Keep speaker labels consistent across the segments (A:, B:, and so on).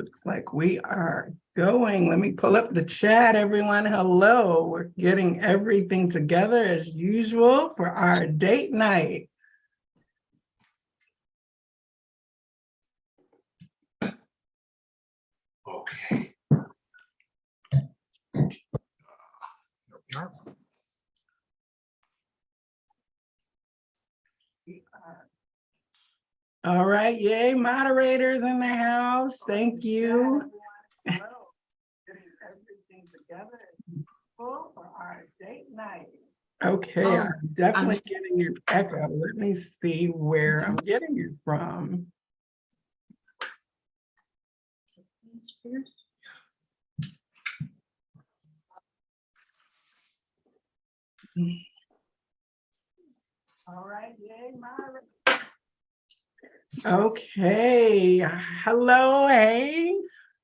A: Looks like we are going. Let me pull up the chat, everyone. Hello. We're getting everything together as usual for our date night.
B: Okay.
A: All right, yay, moderators in the house. Thank you. Getting everything together for our date night. Okay, I'm definitely getting your echo. Let me see where I'm getting it from. All right, yay, moderators. Okay, hello, hey,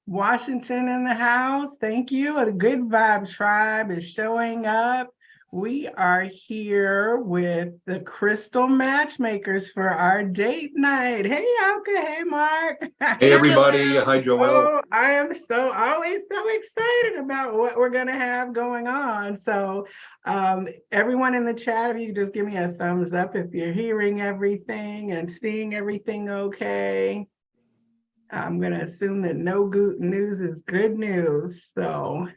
A: Washington in the house. Thank you. A Good Vibe Tribe is showing up. We are here with the Crystal Matchmakers for our date night. Hey, Alka. Hey, Mark.
B: Hey, everybody. Hi, Joelle.
A: Oh, I am always so excited about what we're going to have going on. So everyone in the chat, if you could just give me a thumbs up if you're hearing everything and seeing everything okay. I'm going to assume that no good news is good news. So,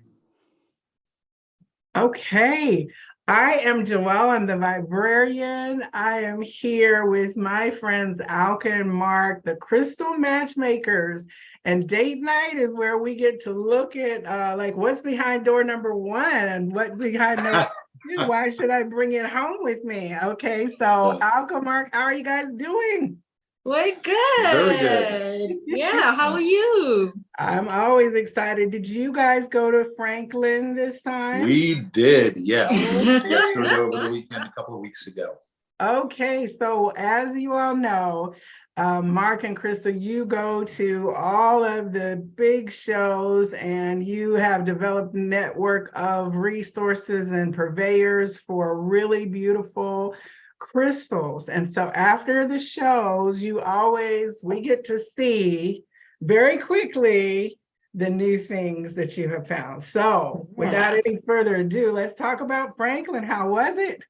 A: okay. I am Joelle. I'm the Vibrarian. I am here with my friends Alka and Mark, the Crystal Matchmakers. And date night is where we get to look at like what's behind door number 1 and what behind number 2. Why should I bring it home with me? Okay, so Alka, Mark, how are you guys doing?
C: We're good.
B: Very good.
C: Yeah, how are you?
A: I'm always excited. Did you guys go to Franklin this time?
B: We did, yes. Yes, we were over the weekend a couple of weeks ago.
A: Okay, so as you all know, Mark and Crystal, you go to all of the big shows and you have developed a network of resources and purveyors for really beautiful crystals. And so after the shows, we get to see very quickly the new things that you have found. So without any further ado, let's talk about Franklin. How was it?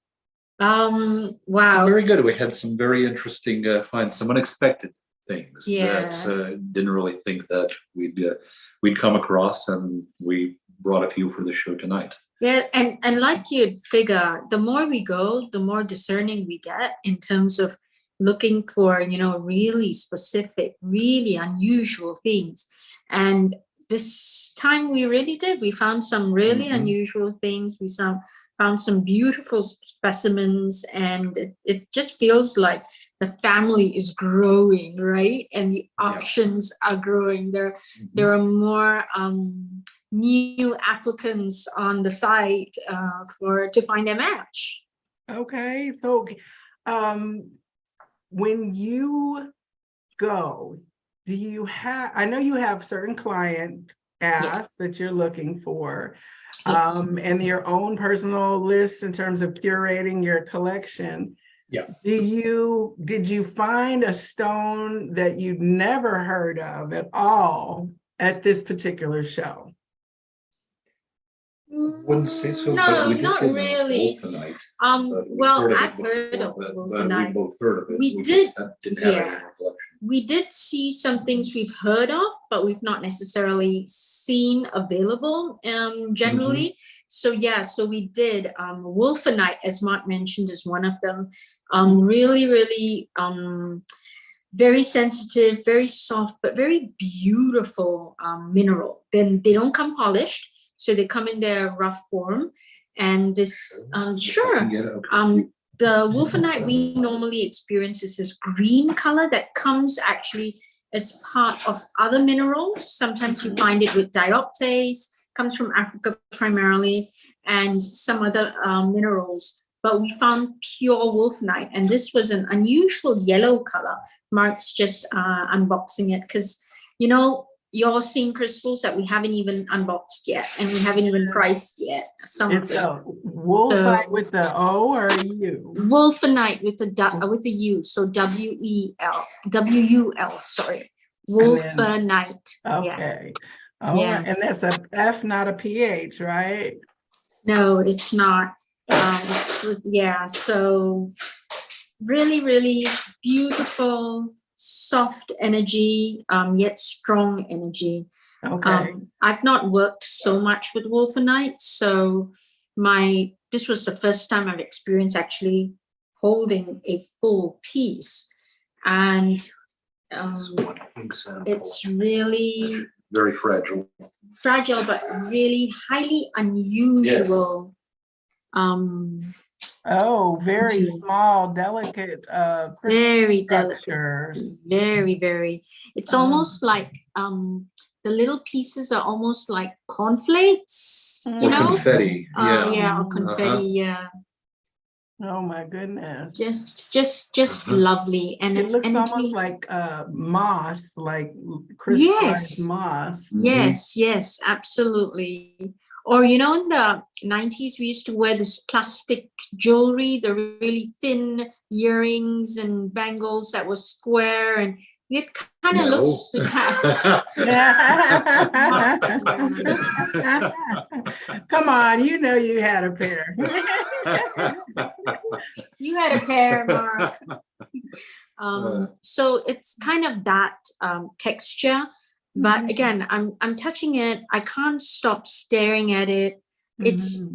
C: Wow.
B: Very good. We had some very interesting finds, some unexpected things that didn't really think that we'd come across, and we brought a few for the show tonight.
C: Yeah, and like you'd figure, the more we go, the more discerning we get in terms of looking for, really specific, really unusual things. And this time we really did. We found some really unusual things. We found some beautiful specimens, and it just feels like the family is growing, right? And the options are growing. There are more new applicants on the site to find a match.
A: Okay, so when you go, do you have, I know you have certain client asks that you're looking for, and your own personal lists in terms of curating your collection.
B: Yeah.
A: Did you find a stone that you'd never heard of at all at this particular show?
B: Wouldn't say so.
C: No,
B: but we did
C: not
B: get
C: really.
B: Wolfenite,
C: Well, I've heard of Wolfenite.
B: We both heard of it.
C: We
B: didn't have it in our collection.
C: We did see some things we've heard of, but we've not necessarily seen available generally. So we did. Wolfenite, as Mark mentioned, is one of them. Really, really very sensitive, very soft, but very beautiful mineral. Then they don't come polished. So they come in their rough form, and this, the Wolfenite we normally experience is this green color that comes actually as part of other minerals. Sometimes you find it with dioptase, comes from Africa primarily, and some other minerals. But we found pure Wolfenite, and this was an unusual yellow color. Mark's just unboxing it because, you're seeing crystals that we haven't even unboxed yet, and we haven't even priced yet.
A: It's a Wolfenite with the O or a U?
C: Wolfenite with the U, so W-U-L, sorry. Wolfenite. Yeah.
A: Okay. Oh,
C: Yeah.
A: and that's a F, not a PH, right?
C: No, it's not. Yeah. So really, really beautiful, soft energy, yet strong energy.
A: Okay.
C: I've not worked so much with Wolfenite, so this was the first time I've experienced actually holding a full piece, and
B: That's one example.
C: it's really
B: Very fragile.
C: fragile, but really highly unusual.
A: Oh, very
C: Energy.
A: small, delicate crystal
C: Very delicate,
A: structures.
C: very, very. It's almost like the little pieces are almost like cornflakes, you
B: Or
C: know?
B: confetti. Yeah.
C: Yeah, or confetti, yeah.
A: Oh my goodness.
C: Just lovely. And
A: It
C: it's
A: looks
C: energy.
A: almost like moss, like crystallized
C: Yes.
A: moss.
C: Yes, absolutely. Or in the 90s, we used to wear this plastic jewelry, the really thin earrings and bangles that was square, and it kind of looks.
A: Come on, you know you had a pair.
C: You had a pair, Mark. So it's kind of that texture. But again, I'm touching it. I can't stop staring at it. Its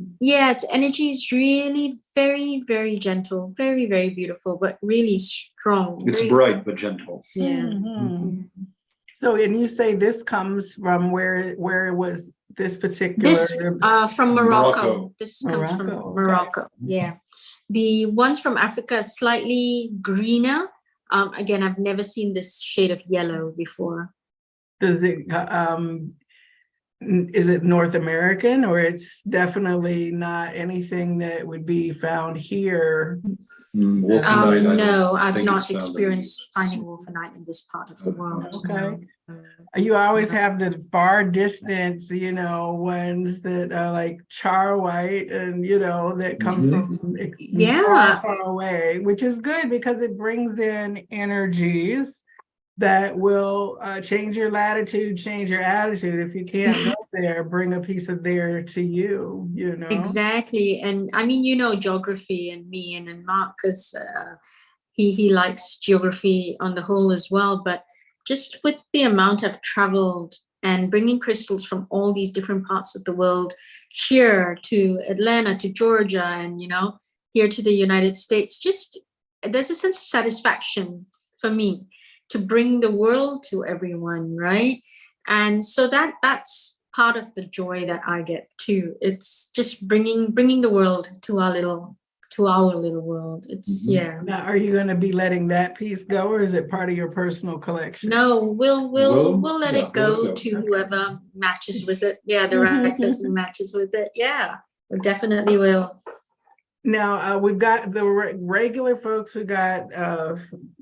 C: energy is really very, very gentle, very, very beautiful, but really strong.
B: It's bright but gentle.
C: Yeah.
A: So, and you say this comes from where it was this particular?
C: This from Morocco. This comes from Morocco.
A: Okay.
C: Yeah. The ones from Africa are slightly greener. Again, I've never seen this shade of yellow before.
A: Does it is it North American, or it's definitely not anything that would be found here?
B: Wolfenite,
C: no, I've not experienced finding wolfenite in this part of the world.
A: Okay.
C: No.
A: You always have the far distance, ones that are like char white and, that come from far away, which is good because it brings in energies that will change your latitude, change your attitude. If you can't go there, bring a piece of there to you,
C: Exactly. And I mean, geography and me and Mark, because he likes geography on the whole as well. But just with the amount I've traveled and bringing crystals from all these different parts of the world here to Atlanta, to Georgia, and, here to the United States, just there's a sense of satisfaction for me to bring the world to everyone, right? And so that's part of the joy that I get too. It's just bringing the world to our little world. It's
A: Now, are you going to be letting that piece go, or is it part of your personal collection?
C: No, we'll let it go to whoever matches with it. Yeah, the right person matches with it. Yeah, we definitely will.
A: Now, we've got the regular folks. We got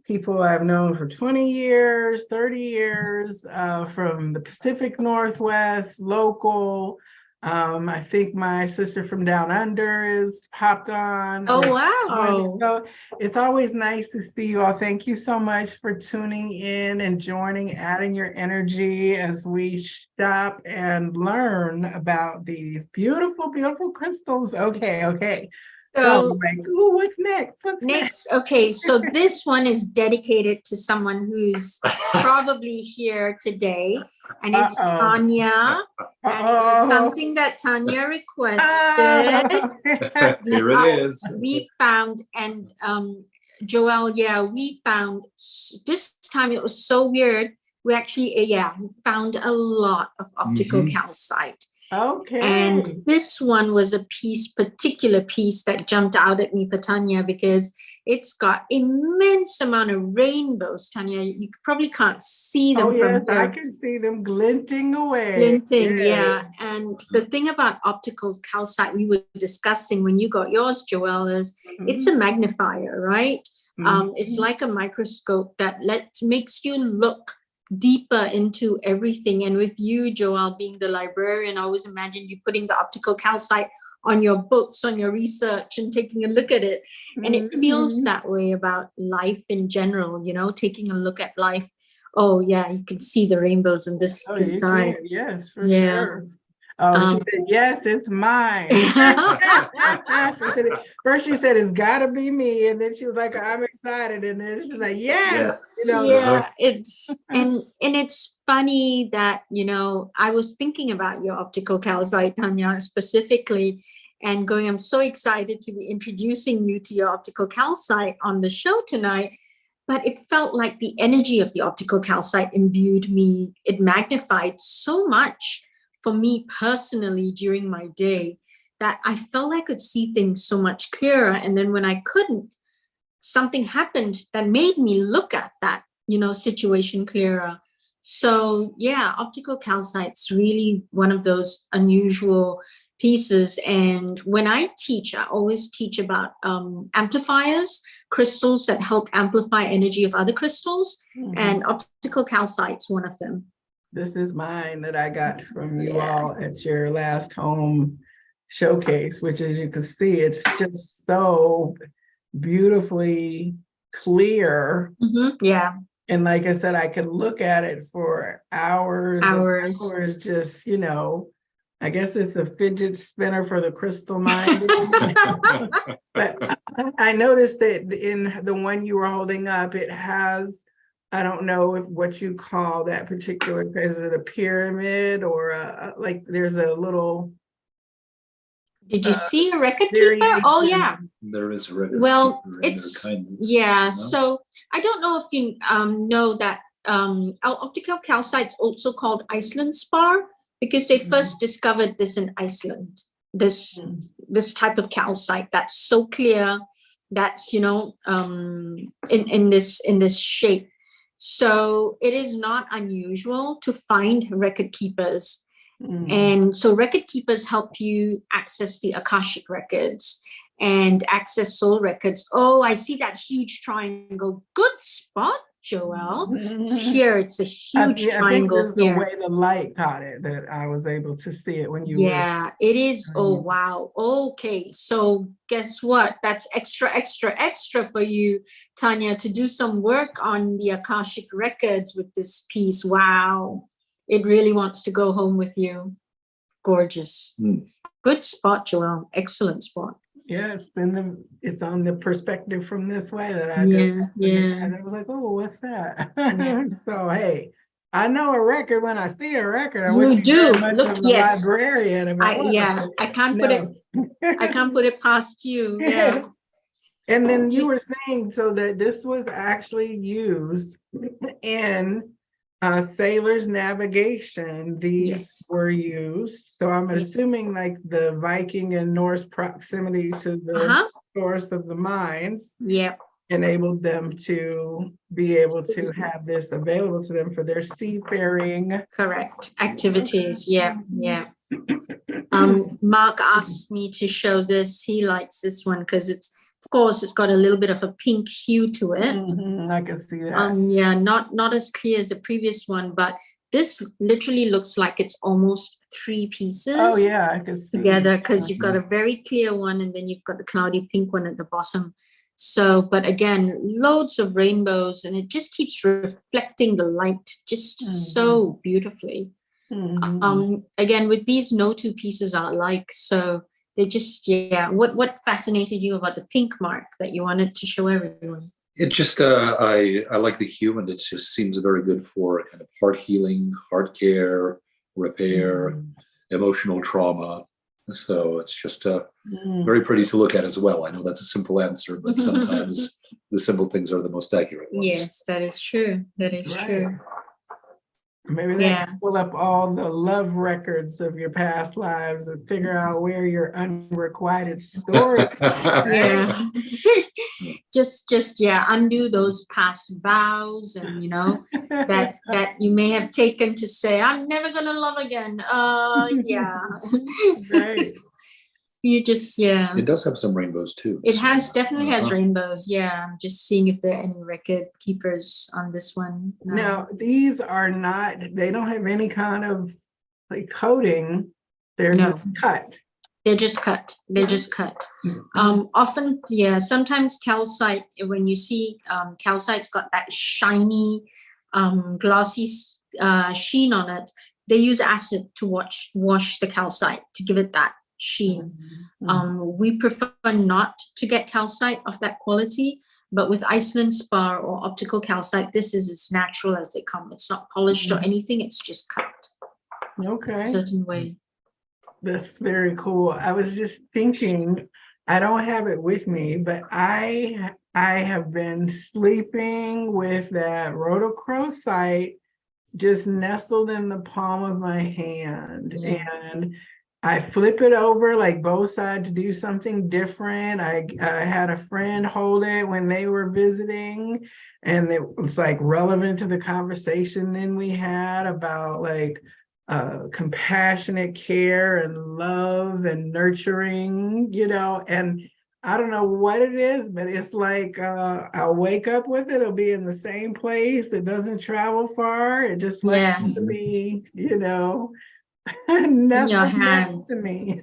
A: people I've known for 20 years, 30 years, from the Pacific Northwest, local. I think my sister from down under is hopped on.
C: Oh, wow.
A: So it's always nice to see you all. Thank you so much for tuning in and joining, adding your energy as we stop and learn about these beautiful, beautiful crystals. Okay. So, what's next?
C: Next, okay, so this one is dedicated to someone who's probably here today, and it's Tanya. And it was something that Tanya requested.
B: Here it is.
C: We found, and Joelle, we found this time. It was so weird. We actually, found a lot of optical calcite.
A: Okay.
C: And this one was a particular piece that jumped out at me for Tanya, because it's got immense amount of rainbows. Tanya, you probably can't see them from here.
A: I can see them glinting away.
C: Glinting, yeah. And the thing about optical calcite we were discussing when you got yours, Joelle, is it's a magnifier, right? It's like a microscope that makes you look deeper into everything. And with you, Joelle, being the librarian, I always imagined you putting the optical calcite on your books, on your research, and taking a look at it. And it feels that way about life in general, taking a look at life Oh yeah, you can see the rainbows in this
A: Oh, you
C: design.
A: can, yes, for
C: Yeah.
A: sure. Oh, she said, yes, it's mine. She said, first she said, it's gotta be me. And then she was like, I'm excited. And then she's like, yes,
B: Yes.
C: Yeah, and it's funny that, I was thinking about your optical calcite, Tanya, specifically, and going, I'm so excited to be introducing you to your optical calcite on the show tonight. But it felt like the energy of the optical calcite imbued me. It magnified so much for me personally during my day that I felt I could see things so much clearer. And then when I couldn't, something happened that made me look at that, situation clearer. So yeah, optical calcite's really one of those unusual pieces. And when I teach, I always teach about amplifiers, crystals that help amplify energy of other crystals, and optical calcite's one of them.
A: This is mine that I got from you all at your last home showcase, which, as you can see, it's just so beautifully clear.
C: Yeah.
A: And like I said, I could look at it for hours and hours, just, I guess it's a fidget spinner for the crystal mind. But I noticed that in the one you were holding up, it has, I don't know if what you call that particular, is it a pyramid or like there's a little.
C: Did you see a record keeper? Oh yeah.
B: There is a record
C: Well,
B: keeper
C: it's yeah. So I don't know if you know that our optical calcite is also called Iceland spar, because they first discovered this in Iceland. This type of calcite that's so clear, that's in this shape. So it is not unusual to find record keepers. And so record keepers help you access the Akashic records and access soul records. Oh, I see that huge triangle. Good spot, Joelle. It's here. It's a huge triangle. I think this is
A: the way the light caught it that I was able to see it when you were.
C: Yeah, it is. Oh, wow. Okay. So guess what? That's extra for you, Tanya, to do some work on the Akashic records with this piece. Wow. It really wants to go home with you. Gorgeous. Good spot, Joelle. Excellent spot.
A: Yes, and it's on the perspective from this way that I just, and I was like, oh, what's that? So, hey, I know a record when I see a record. I
C: You do.
A: Look, yes. Librarian.
C: I can't put it. I can't put it past you. Yeah.
A: And then you were saying so that this was actually used in sailors' navigation. These were used. So I'm assuming like the Viking and Norse proximity to the source of the mines enabled them to be able to have this available to them for their seafaring.
C: Correct. Activities. Yeah. Mark asked me to show this. He likes this one because it's, of course, it's got a little bit of a pink hue to it.
A: I can see that.
C: Yeah, not as clear as the previous one, but this literally looks like it's almost three pieces.
A: Oh yeah, I can see
C: together, because you've got a very clear one and then you've got the cloudy pink one at the bottom. So, but again, loads of rainbows, and it just keeps reflecting the light just so beautifully. Again, with these, no two pieces are alike, so they just, what fascinated you about the pink, Mark, that you wanted to show everyone?
B: It just, I like the hue, and it just seems very good for kind of heart healing, heart care, repair, emotional trauma. So it's just very pretty to look at as well. I know that's a simple answer, but sometimes the simple things are the most accurate ones.
C: Yes, that is true. That is true.
A: Maybe they can pull up all the love records of your past lives and figure out where your unrequited story.
C: Just undo those past vows, and that you may have taken to say, I'm never gonna love again.
A: Right.
C: You just
B: It does have some rainbows too.
C: It definitely has rainbows. Yeah, I'm just seeing if there are any record keepers on this one. No.
A: Now these are not. They don't have any kind of like coating. They're just cut.
C: They're just cut. They're just cut. Often, sometimes calcite. When you see calcite's got that shiny glossy sheen on it, they use acid to wash the calcite to give it that sheen. We prefer not to get calcite of that quality, but with Iceland spar or optical calcite, this is as natural as they come. It's not polished or anything, it's just cut
A: Okay.
C: a certain way.
A: That's very cool. I was just thinking, I don't have it with me, but I have been sleeping with that rhodochrosite just nestled in the palm of my hand.
C: Yeah.
A: And I flip it over like both sides to do something different. I had a friend hold it when they were visiting, and it was like relevant to the conversation then we had about like compassionate care and love and nurturing, and I don't know what it is, but it's like I'll wake up with it. It'll be in the same place. It doesn't travel far. It just likes to be,
C: In your
A: nestled
C: hand.
A: next to me.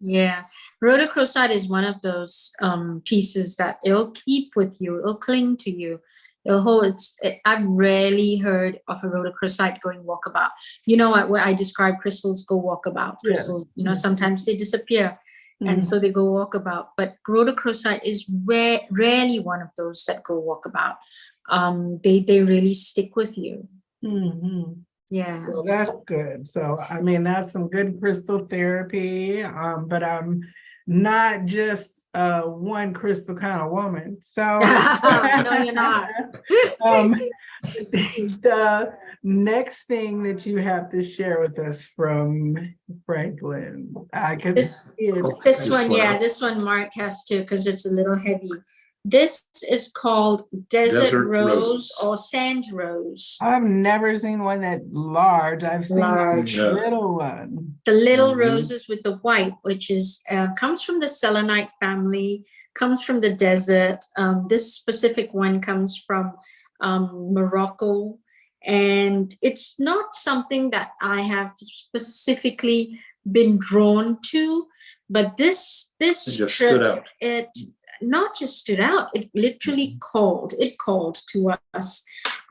C: Yeah. Rhodochrosite is one of those pieces that it'll keep with you. It'll cling to you. It'll hold. I've rarely heard of a rhodochrosite going walkabout. You know what? Where I describe crystals go walkabout. Crystals, sometimes they disappear. And so they go walkabout, but rhodochrosite is rarely one of those that go walkabout. They really stick with you. Yeah.
A: Well, that's good. So, I mean, that's some good crystal therapy. But I'm not just one crystal kind of woman. So
C: no, you're not.
A: The next thing that you have to share with us from Franklin, because
C: this one Mark has to, because it's a little heavy. This is called desert rose or sand rose.
A: I've never seen one that large. I've seen a little one.
C: The little roses with the white, which is comes from the selenite family, comes from the desert. This specific one comes from Morocco, and it's not something that I have specifically been drawn to, but this
B: just stood out.
C: It not just stood out, it literally called to us.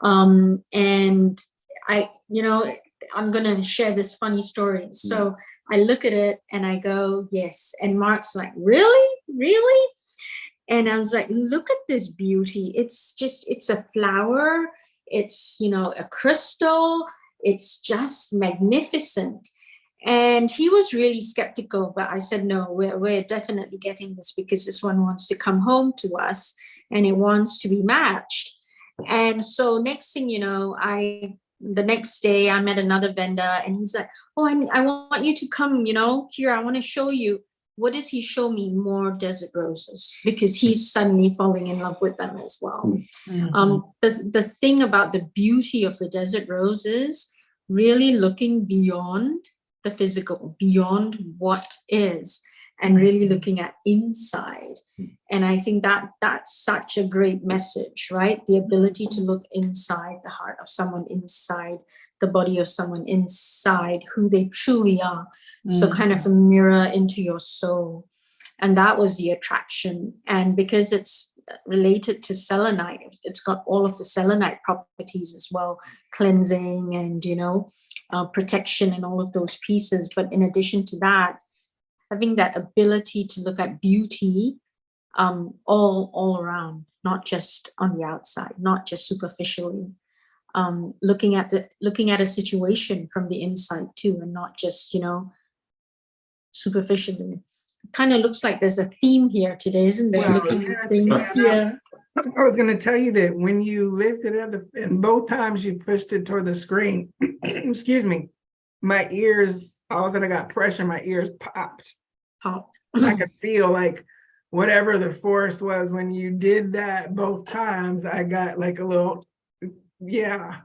C: And I'm gonna share this funny story. So I look at it and I go, yes. And Mark's like, really? And I was like, look at this beauty. It's a flower. It's, a crystal. It's just magnificent. And he was really skeptical, but I said, no, we're definitely getting this because this one wants to come home to us and it wants to be matched. And so next thing you know, the next day I met another vendor and he's like, oh, I want you to come, here, I want to show you. What does he show me? More desert roses, because he's suddenly falling in love with them as well. The thing about the beauty of the desert roses, really looking beyond the physical, beyond what is, and really looking at inside. And I think that's such a great message, right? The ability to look inside the heart of someone, inside the body of someone, inside who they truly are. So kind of a mirror into your soul. And that was the attraction. And because it's related to selenite, it's got all of the selenite properties as well, cleansing and, protection and all of those pieces. But in addition to that, having that ability to look at beauty all around, not just on the outside, not just superficially. Looking at a situation from the inside too, and not just, superficially. It kind of looks like there's a theme here today, isn't there? Looking at things. Yeah.
A: I was going to tell you that when you lifted it up, and both times you pushed it toward the screen, excuse me, my ears, all of a sudden I got pressure, my ears popped. I could feel like whatever the force was when you did that both times, I got like a little, yeah.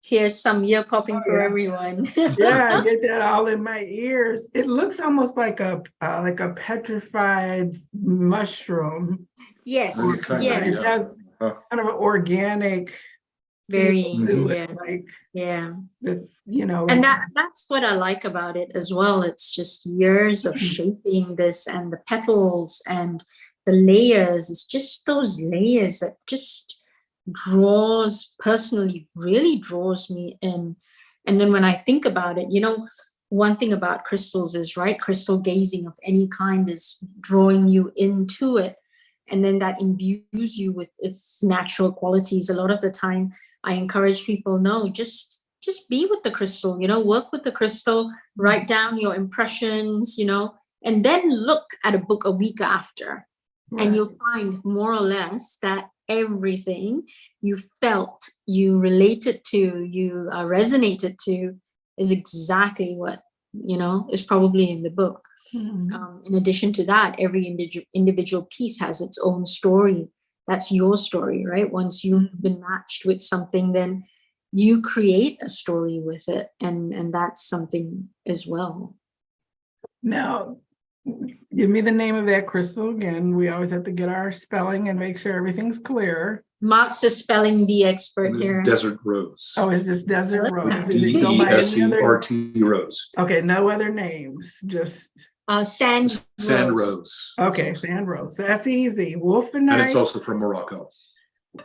C: Here's some ear popping for everyone.
A: Yeah, I get that all in my ears. It looks almost like a petrified mushroom.
C: Yes,
A: It has kind of an organic.
C: Very,
A: yeah.
C: And that's what I like about it as well. It's just years of shaping this, and the petals and the layers. It's just those layers that just really draws me in. And then when I think about it, one thing about crystals is, right, crystal gazing of any kind is drawing you into it. And then that imbues you with its natural qualities. A lot of the time, I encourage people, no, just be with the crystal, work with the crystal, write down your impressions, and then look at a book a week after.
A: Right.
C: And you'll find more or less that everything you felt, you related to, you resonated to is exactly what, is probably in the book. In addition to that, every individual piece has its own story. That's your story, right? Once you've been matched with something, then you create a story with it. And that's something as well.
A: Now, give me the name of that crystal again. We always have to get our spelling and make sure everything's clear.
C: Mark's a spelling bee expert here.
B: Desert Rose.
A: Oh, it's just Desert Rose. Did it go by any other?
B: DESERT Rose.
A: Okay, no other names, just
C: Sand
B: Rose.
A: Okay, Sand Rose. That's easy.
B: And
A: Wolfenite.
B: it's also from Morocco.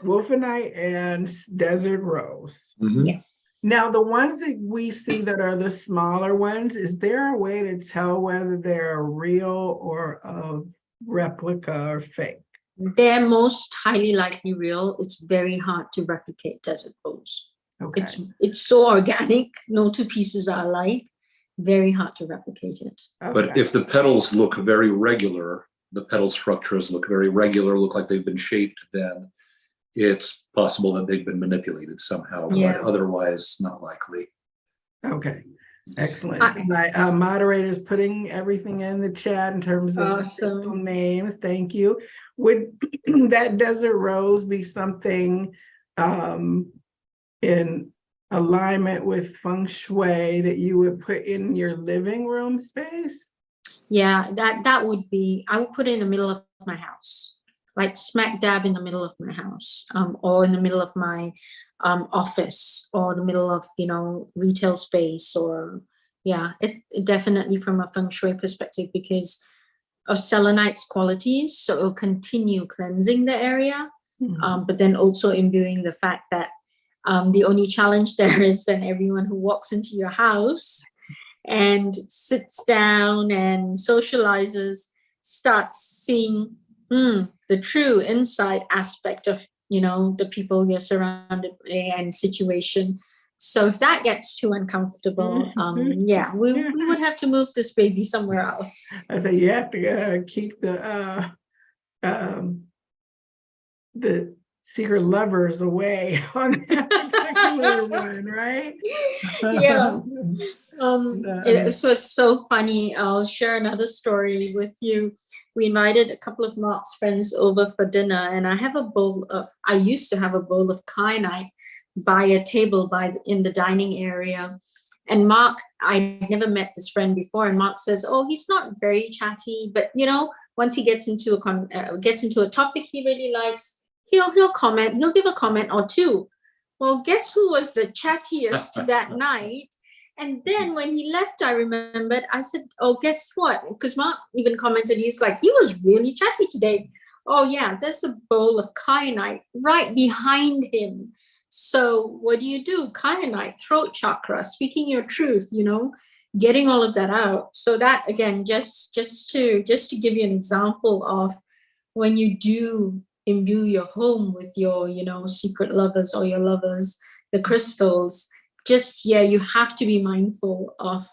A: Wolfenite and Desert Rose.
B: Mm-hmm.
C: Yeah.
A: Now, the ones that we see that are the smaller ones, is there a way to tell whether they're real or a replica or fake?
C: They're most highly likely real. It's very hard to replicate Desert Rose.
A: Okay.
C: It's so organic. No two pieces are alike. Very hard to replicate it.
A: Okay.
B: But if the petals look very regular, the petal structures look very regular, look like they've been shaped, then it's possible that they've been manipulated somehow,
C: Yeah.
B: but otherwise not likely.
A: Okay, excellent. My moderator's putting everything in the chat in terms of the crystal names. Thank you. Would that Desert Rose be something in alignment with feng shui that you would put in your living room space?
C: Yeah, that would be, I would put it in the middle of my house, like smack dab in the middle of my house, or in the middle of my office, or the middle of, retail space, or it definitely from a feng shui perspective, because of selenite's qualities. So it'll continue cleansing the area, but then also imbuing the fact that the only challenge there is then everyone who walks into your house and sits down and socializes starts seeing the true inside aspect of, the people you're surrounded by and situation. So if that gets too uncomfortable, we would have to move this baby somewhere else.
A: I say you have to keep the secret lovers away on that particular one, right?
C: Yeah. It was so funny. I'll share another story with you. We invited a couple of Mark's friends over for dinner, and I used to have a bowl of kyanite by a table in the dining area. And Mark, I never met this friend before, and Mark says, "Oh, he's not very chatty, but once he gets into a topic he really likes, he'll comment, he'll give a comment or two." Well, guess who was the chattiest that night? And then when he left, I remembered, I said, "Oh, guess what?" Because Mark even commented, he's like, "He was really chatty today." Oh yeah, there's a bowl of kyanite right behind him. So what do? Kyanite, throat chakra, speaking your truth, getting all of that out. So that, again, just to give you an example of when you do imbue your home with your, secret lovers or your lovers, the crystals, you have to be mindful of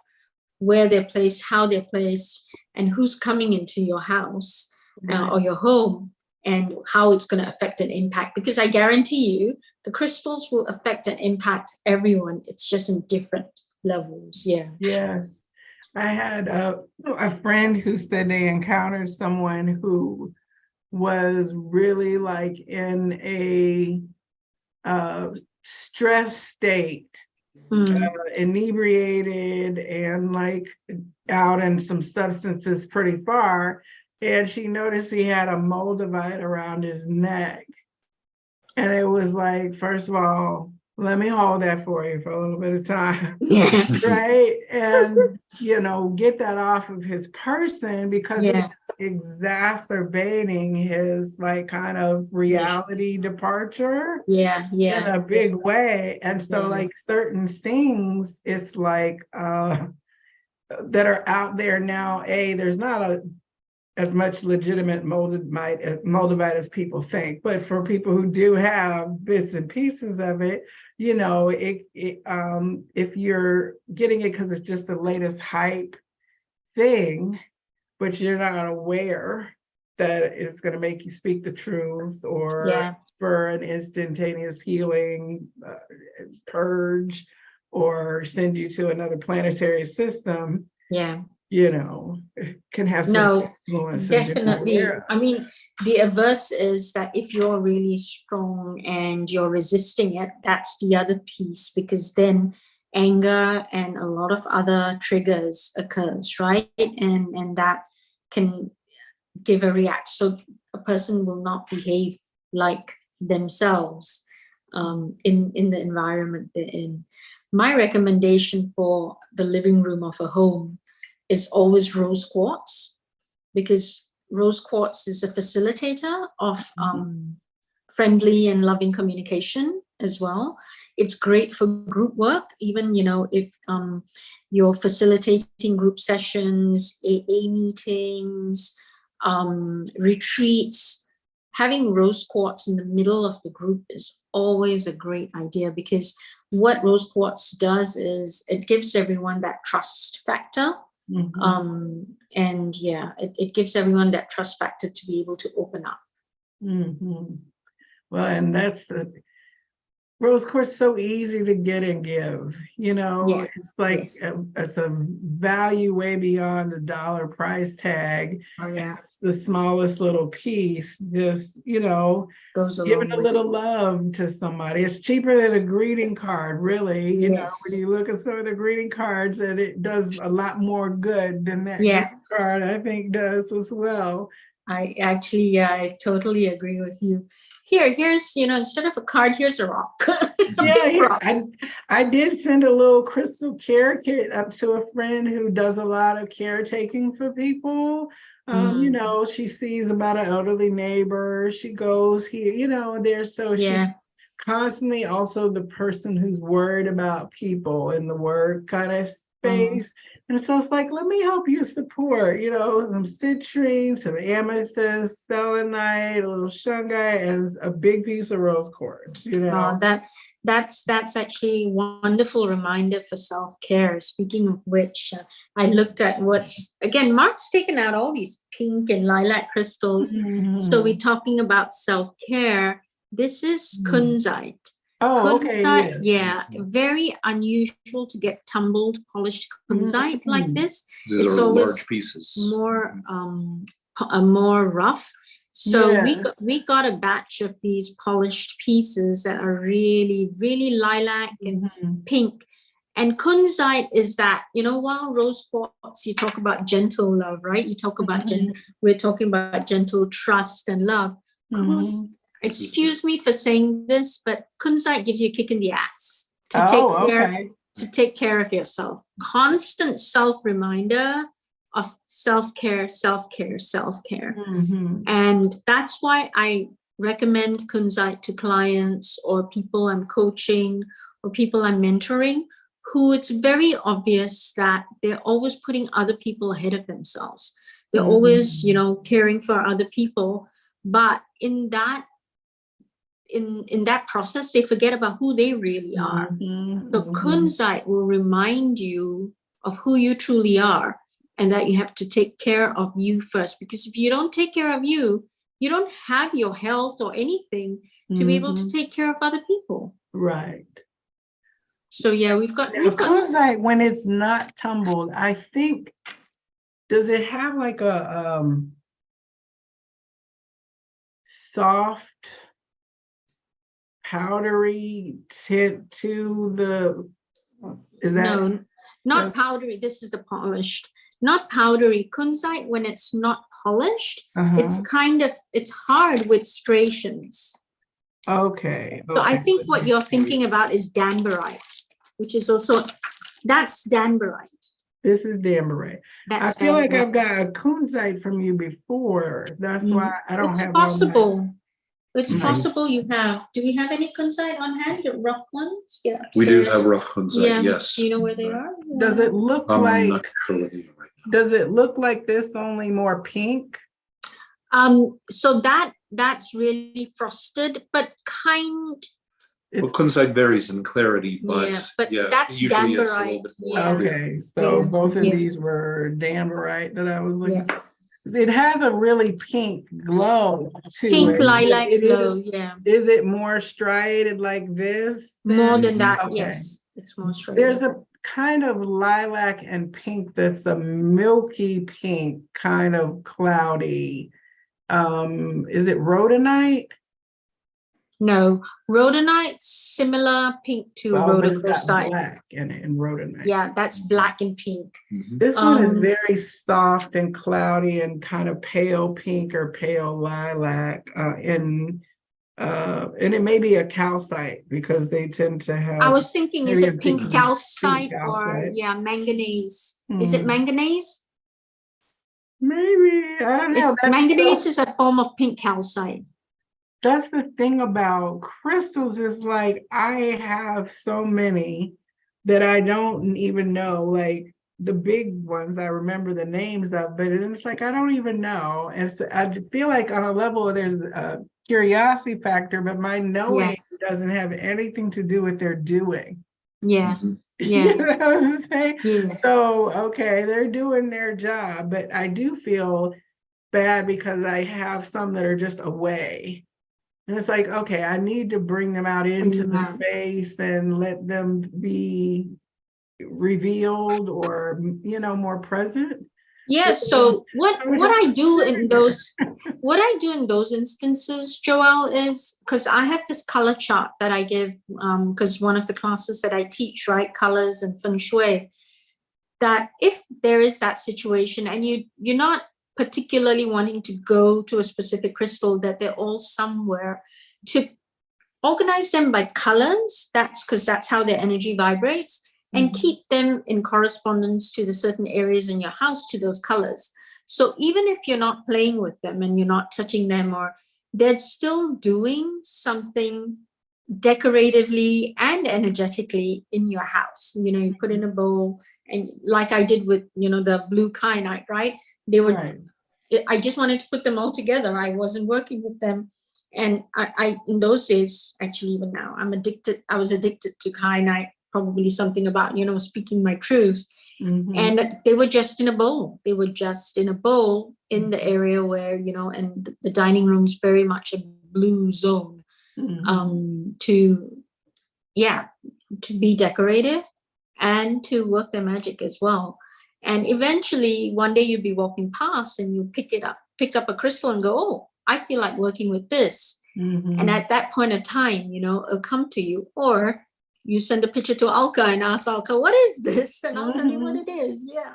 C: where they're placed, how they're placed, and who's coming into your house or your home, and how it's going to affect and impact. Because I guarantee you, the crystals will affect and impact everyone. It's just in different levels. Yeah.
A: Yes. I had a friend who said they encountered someone who was really like in a stress state, inebriated and like out in some substances pretty far. And she noticed he had a moldavite around his neck. And it was like, first of all, let me hold that for you for a little bit of time.
C: Yeah.
A: Right. And, get that off of his person, because it's exacerbating his like kind of reality departure
C: Yeah,
A: in
C: yeah,
A: a big way. And so
C: yeah,
A: like certain things, it's like that are out there now, there's not as much legitimate moldavite as people think, but for people who do have bits and pieces of it, you know, if you're getting it because it's just the latest hype thing, but you're not aware that it's going to make you speak the truth or
C: yeah,
A: for an instantaneous healing, purge, or send you to another planetary system,
C: yeah.
A: you know, it can have some
C: No,
A: influences you're not
C: definitely.
A: aware
C: I mean, the averse is that if you're really strong and you're resisting it, that's the other piece, because then anger and a lot of other triggers occurs, right? And that can give a react. So a person will not behave like themselves in the environment they're in. My recommendation for the living room of a home is always rose quartz, because rose quartz is a facilitator of friendly and loving communication as well. It's great for group work, even, you know, if you're facilitating group sessions, AA meetings, retreats. Having rose quartz in the middle of the group is always a great idea, because what rose quartz does is it gives everyone that trust factor. And yeah, it gives everyone that trust factor to be able to open up.
A: Well, and that's the rose quartz, so easy to get and give, you know.
C: Yeah.
A: It's like
C: Yes.
A: it's a value way beyond the dollar price tag.
C: Oh yeah,
A: It's the smallest little piece, just, you know,
C: goes a
A: giving
C: long
A: a
C: way.
A: little love to somebody. It's cheaper than a greeting card, really. You know,
C: Yes.
A: when you look at some of the greeting cards, and it does a lot more good than that
C: Yeah.
A: greeting card, I think, does as well.
C: I actually, yeah, I totally agree with you. Here's, you know, instead of a card, here's a rock. A
A: Yeah,
C: big rock.
A: I did send a little crystal care kit up to a friend who does a lot of caretaking for people. You know, she sees about an elderly neighbor. She goes here, you know, there. So she's
C: Yeah.
A: constantly also the person who's worried about people in the work kind of space. And so it's like, let me help you support, you know, some citrine, some amethyst, selenite, a little shungite, and a big piece of rose quartz, you know.
C: That's actually a wonderful reminder for self-care. Speaking of which, I looked at again, Mark's taken out all these pink and lilac crystals. So we're talking about self-care. This is kunzite.
A: Oh, okay,
C: Yeah, very unusual to get tumbled, polished kunzite like this.
B: These
C: It's
B: are
C: always
B: large pieces.
C: more rough. So
A: Yes.
C: we got a batch of these polished pieces that are really, really lilac and pink. And kunzite is that, you know, while rose quartz, you talk about gentle love, right? You talk about we're talking about gentle trust and love. Excuse me for saying this, but kunzite gives you a kick in the ass to take care of yourself. Constant self-reminder of self-care, self-care, self-care. And that's why I recommend kunzite to clients or people I'm coaching or people I'm mentoring, who it's very obvious that they're always putting other people ahead of themselves. They're always, you know, caring for other people, but in that process, they forget about who they really are. So kunzite will remind you of who you truly are, and that you have to take care of you first. Because if you don't take care of you, you don't have your health or anything to be able to take care of other people.
A: Right.
C: So yeah, we've got
A: kunzite, when it's not tumbled, I think, does it have like a soft powdery tint to the, is that?
C: No, not powdery. This is the polished, not powdery. Kunzite, when it's not polished, it's it's hard with striations.
A: Okay.
C: So I think what you're thinking about is danbarite, which is also, that's danbarite.
A: This is Damberite. I
C: That's
A: feel like I've
C: Damberite.
A: got a kunzite from you before. That's why I don't
C: It's
A: have all
C: possible. It's
A: my-
C: possible you have. Do we have any kunzite on hand? Rough ones? Yeah.
B: We do
C: upstairs.
B: have rough kunzite,
C: Yeah.
B: yes.
C: Do you know where they are?
A: Does it look
B: I'm
A: like?
B: not sure what they are right now.
A: Does it look like this, only more pink?
C: So that's really frosted, but kind.
B: Well, kunzite varies in clarity, but
C: Yeah, but
B: yeah,
C: that's
B: usually it's a little
C: Damberite,
B: bit more.
C: yeah.
A: Okay, so
C: Yeah,
A: both of
C: yeah.
A: these were Damberite that I was looking.
C: Yeah.
A: It has a really pink glow to
C: Pink
A: it. but
C: lilac
A: it
C: glow,
A: is.
C: yeah.
A: Is it more striated like this?
C: More
A: then?
C: than that,
A: Okay.
C: yes. It's more straight.
A: There's a kind of lilac and pink that's a milky pink, kind of cloudy. Is it rhodonite?
C: No, rhodonite, similar pink to
A: Oh, but it's got
C: rhodochrosite.
A: black in it, in rhodonite.
C: Yeah, that's black and pink.
B: Mhm.
A: This one is
C: Um,
A: very soft and cloudy and kind of pale pink or pale lilac, and it may be a calcite because they tend to have.
C: I was thinking, is
A: maybe
C: it
A: a
C: pink
A: pink
C: calcite or
A: calcite.
C: yeah, manganese? Is it
A: Hmm.
C: manganese?
A: Maybe, I don't know.
C: Manganese is a form of pink calcite.
A: That's the thing about crystals is like I have so many that I don't even know. Like the big ones, I remember the names of, but it's like I don't even know. And so I feel like on a level there's a curiosity factor, but my knowing doesn't have anything to do with their doing.
C: Yeah,
B: Mhm.
C: yeah.
A: You know what I'm saying?
C: Yes.
A: So okay, they're doing their job, but I do feel bad because I have some that are just away. And it's like, okay, I need to bring them out into the
C: Yeah.
A: space and let them be revealed or, more present.
C: Yes. So what I do in those instances, Joelle, is because I have this color chart that I give because one of the classes that I teach, right, colors and feng shui, that if there is that situation and you're not particularly wanting to go to a specific crystal, that they're all somewhere, to organize them by colors. That's because that's how their energy vibrates, and keep them in correspondence to the certain areas in your house to those colors. So even if you're not playing with them and you're not touching them, or they're still doing something decoratively and energetically in your house. You put in a bowl, and like I did with the blue kyanite, right? They were
A: Right.
C: I just wanted to put them all together. I wasn't working with them. And I in those days, actually, even now, I was addicted to kyanite, probably something about, speaking my truth.
A: Mhm.
C: And they were just in a bowl. They were just in a bowl in the area where, and the dining room's very much a blue zone, to be decorative and to work their magic as well. And eventually one day you'd be walking past and you pick up a crystal and go, oh, I feel like working with this. And at that point of time, it'll come to you. Or you send a picture to Alka and ask Alka, what is this? And I'll tell you what it is. Yeah.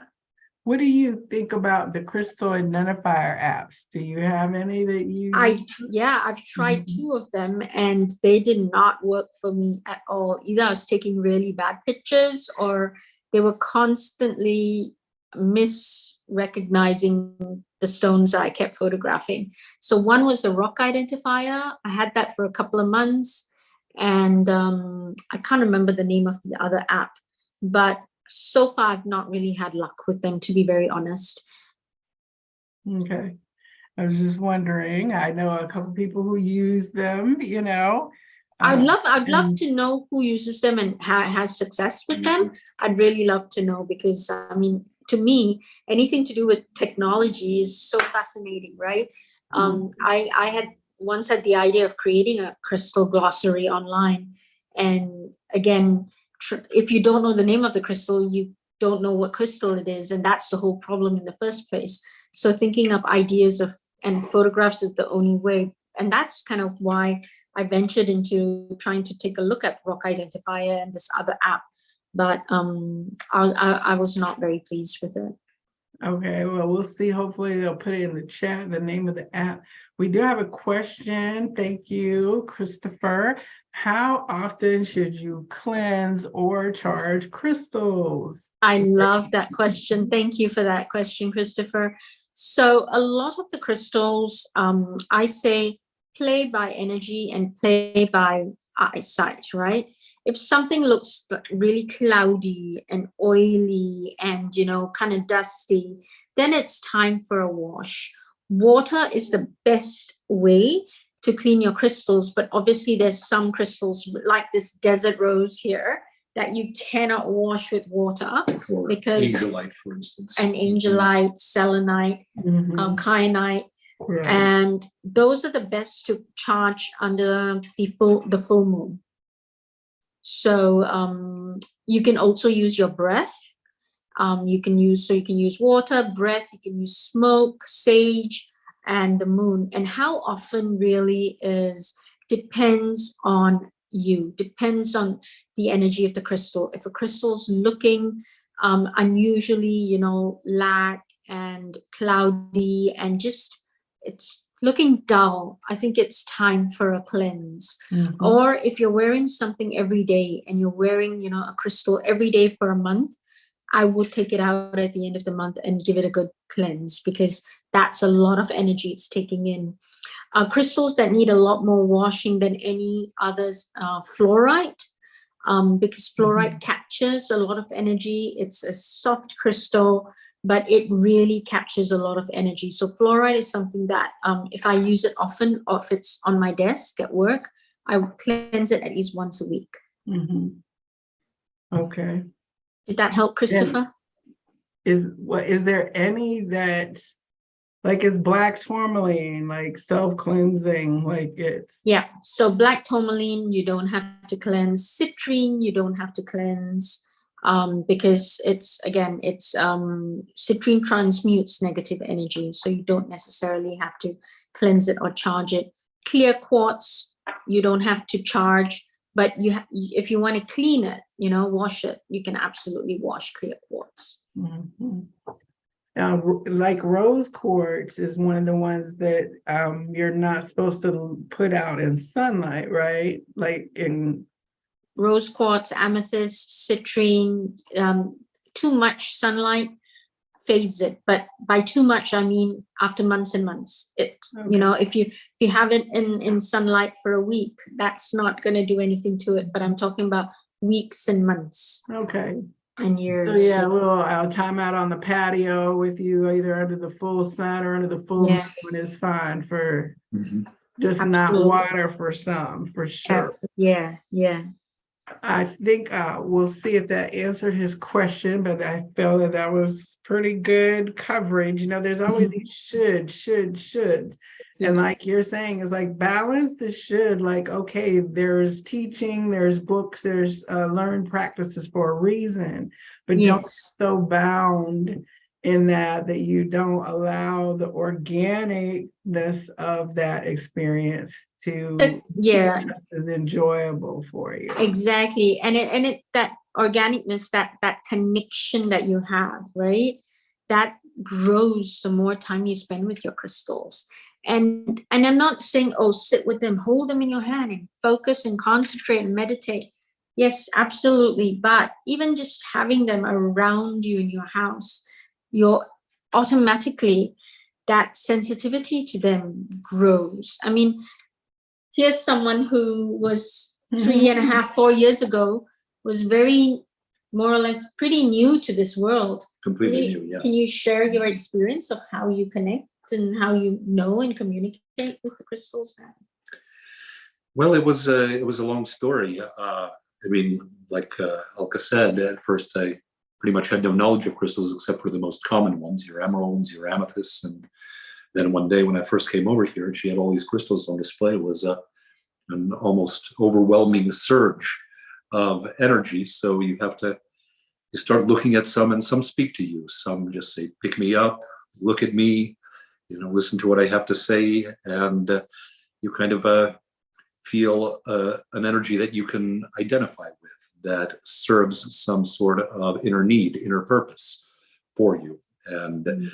A: What do you think about the crystal identifier apps? Do you have any that you
C: I've tried 2 of them and they did not work for me at all. Either I was taking really bad pictures or they were constantly misrecognizing the stones I kept photographing. So one was a rock identifier. I had that for a couple of months, and I can't remember the name of the other app, but so far I've not really had luck with them, to be very honest.
A: Okay. I was just wondering. I know a couple people who use them,
C: I'd love to know who uses them and has success with them. I'd really love to know, because to me, anything to do with technology is so fascinating, right? I had once had the idea of creating a crystal glossary online, and again, if you don't know the name of the crystal, you don't know what crystal it is, and that's the whole problem in the first place. So thinking up ideas and photographs is the only way, and that's kind of why I ventured into trying to take a look at Rock Identifier and this other app, but I was not very pleased with it.
A: Okay, well, we'll see. Hopefully they'll put it in the chat, the name of the app. We do have a question. Thank you, Christopher. how often should you cleanse or charge crystals?
C: I love that question. Thank you for that question, Christopher. So a lot of the crystals, I say play by energy and play by eyesight, right? If something looks really cloudy and oily and, kind of dusty, then it's time for a wash. Water is the best way to clean your crystals, but obviously there's some crystals like this desert rose here that you cannot wash with water
B: Or
C: because
B: angelite, for instance.
C: an angelite, selenite, kyanite,
A: Right.
C: and those are the best to charge under the full moon. So you can also use your breath. You can use water, breath, you can use smoke, sage, and the moon. And how often really depends on you, depends on the energy of the crystal. If a crystal's looking unusually, lack and cloudy and just it's looking dull, I think it's time for a cleanse. Or if you're wearing something every day and you're wearing, a crystal every day for a month, I would take it out at the end of the month and give it a good cleanse because that's a lot of energy it's taking in. Crystals that need a lot more washing than any others, fluorite, because fluorite captures a lot of energy. It's a soft crystal, but it really captures a lot of energy. So fluorite is something that if I use it often, or if it's on my desk at work, I would cleanse it at least once a week.
A: Okay.
C: Did that help, Christopher?
A: Is there any that like it's black tourmaline, like self-cleansing, like it's
C: Yeah, so black tourmaline you don't have to cleanse. Citrine you don't have to cleanse because citrine transmutes negative energy, so you don't necessarily have to cleanse it or charge it. Clear quartz you don't have to charge, but if you want to clean it, wash it, you can absolutely wash clear quartz.
A: Like rose quartz is one of the ones that you're not supposed to put out in sunlight, right? Like in
C: rose quartz, amethyst, citrine, too much sunlight fades it. But by too much, I mean after months and months. If you have it in sunlight for a week, that's not going to do anything to it. But I'm talking about weeks and months.
A: Okay.
C: And years.
A: So yeah, a little time out on the patio with you, either under the full sun or under the full moon is fine for just not water for some, for sure.
C: Yeah.
A: I think we'll see if that answered his question, but I felt that was pretty good coverage. There's always these shoulds. And like you're saying, it's like balance the should, like, okay, there's teaching, there's books, there's learned practices for a reason, but don't be so bound in that you don't allow the organicness of that experience to just as enjoyable for you.
C: Exactly. And it that organicness, that connection that you have, right? That grows the more time you spend with your crystals. And I'm not saying, sit with them, hold them in your hand and focus and concentrate and meditate. Yes, absolutely. But even just having them around you in your house, you're automatically, that sensitivity to them grows. I mean, here's someone who was 3.5, 4 years ago, was very, more or less pretty new to this world.
B: Completely new, yeah.
C: Can you share your experience of how you connect and how you know and communicate with the crystals now?
B: Well, it was a long story. I mean, like Alka said, at first I pretty much had no knowledge of crystals except for the most common ones, your emeralds, your amethysts. And then one day when I first came over here and she had all these crystals on display, it was an almost overwhelming surge of energy. So you start looking at some, and some speak to you. Some just say, pick me up, look at me, listen to what I have to say. And you kind of feel an energy that you can identify with, that serves some sort of inner need, inner purpose for you. And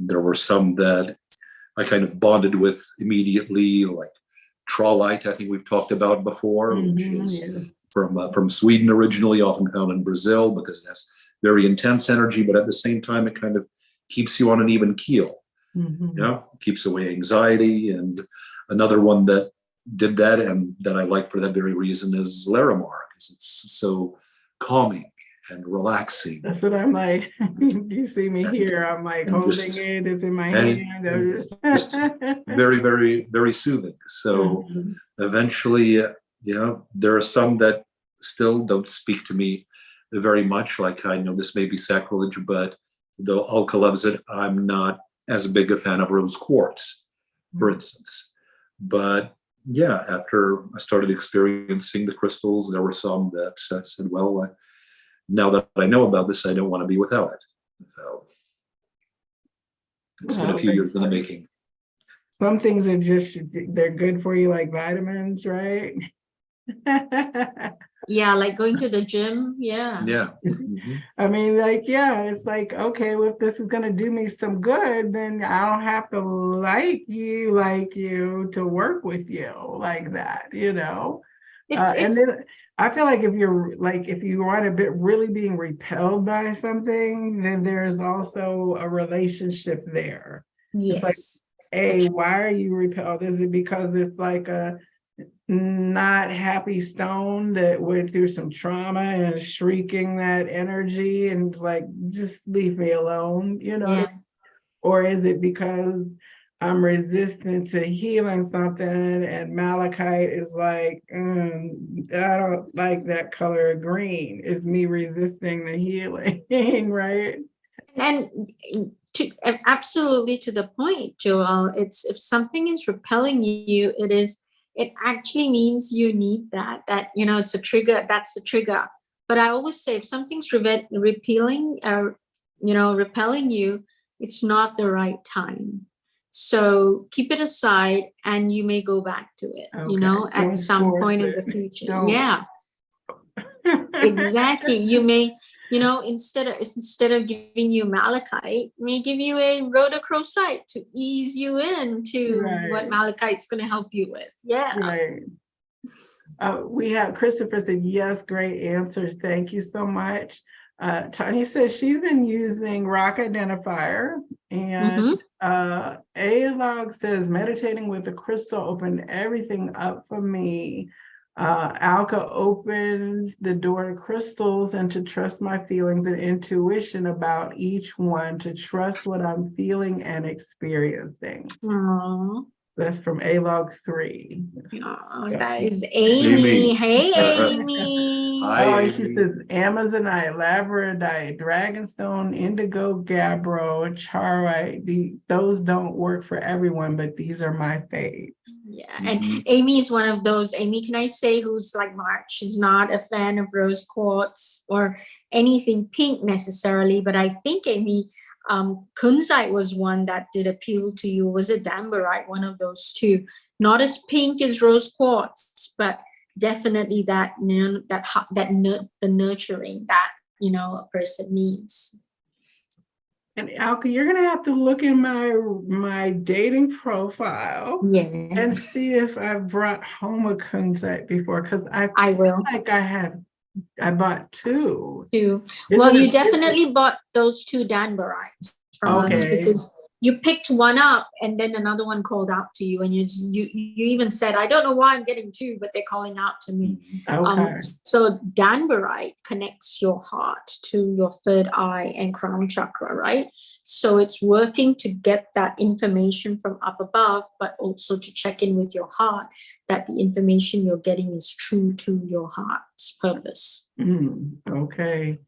B: there were some that I kind of bonded with immediately, like Tralite, I think we've talked about before, which is
A: Yeah.
B: from Sweden originally, often found in Brazil because it has very intense energy, but at the same time, it kind of keeps you on an even keel. Keeps away anxiety. And another one that did that and that I like for that very reason is Larimar, because it's so calming and relaxing.
A: That's what I'm like. You see me here, I'm like holding it, it's in my hand.
B: Just very, very, very soothing. So eventually, there are some that still don't speak to me very much. Like, I know this may be sacrilege, but though Alka loves it, I'm not as big a fan of rose quartz, for instance. But yeah, after I started experiencing the crystals, there were some that I said, well, now that I know about this, I don't want to be without it. So it's been a few years in the making.
A: Some things are just, they're good for you, like vitamins, right?
C: Yeah, like going to the gym. Yeah.
B: Yeah.
A: I mean, like, yeah, it's like, okay, well, if this is going to do me some good, then I don't have to like you to work with you like that, and then I feel like if you want to be really being repelled by something, then there's also a relationship there. It's like,
C: Yes.
A: why are you repelled? Is it because it's like a not happy stone that went through some trauma and is shrieking that energy and it's like, just leave me alone,
C: Yeah.
A: Or is it because I'm resistant to healing something and malachite is like, I don't like that color of green. It's me resisting the healing, right?
C: And absolutely to the point, Joel, it's if something is repelling you, it actually means you need that it's a trigger. That's the trigger. But I always say if something's repelling you, it's not the right time. So keep it aside and you may go back to it, at some point in the future. Yeah, exactly. You may, instead of giving you malachite, may give you a rhodochrosite to ease you into what malachite's going to help you with. Yeah.
A: Right. We have Christopher said, yes, great answers. Thank you so much. Tanya says she's been using rock identifier, and A-Log says meditating with the crystal opened everything up for me. Alka opened the door to crystals and to trust my feelings and intuition about each one, to trust what I'm feeling and experiencing.
C: Aww.
A: That's from A-Log 3.
C: Oh, that is Amy. Hey, Amy.
A: Hi, Amy. She says Amazonite, Labradorite, Dragonstone, Indigo, Gabbro, Charite. Those don't work for everyone, but these are my faves.
C: Yeah, and Amy is one of those. Amy, can I say, who's like Mark? She's not a fan of rose quartz or anything pink necessarily, but I think Amy, kunzite was one that did appeal to you. Was it Dambarite? One of those two. Not as pink as rose quartz, but definitely the nurturing that a person needs.
A: And Alka, you're gonna have to look in my dating profile, and see if I've brought home a kunzite before, because I will. Like I bought two.
C: Well, you definitely bought those two Danbarites from us, because you picked one up and then another one called out to you, and you even said, I don't know why I'm getting two, but they're calling out to me. So Danbarite connects your heart to your third eye and crown chakra, right? So it's working to get that information from up above, but also to check in with your heart that the information you're getting is true to your heart's purpose.
A: Okay.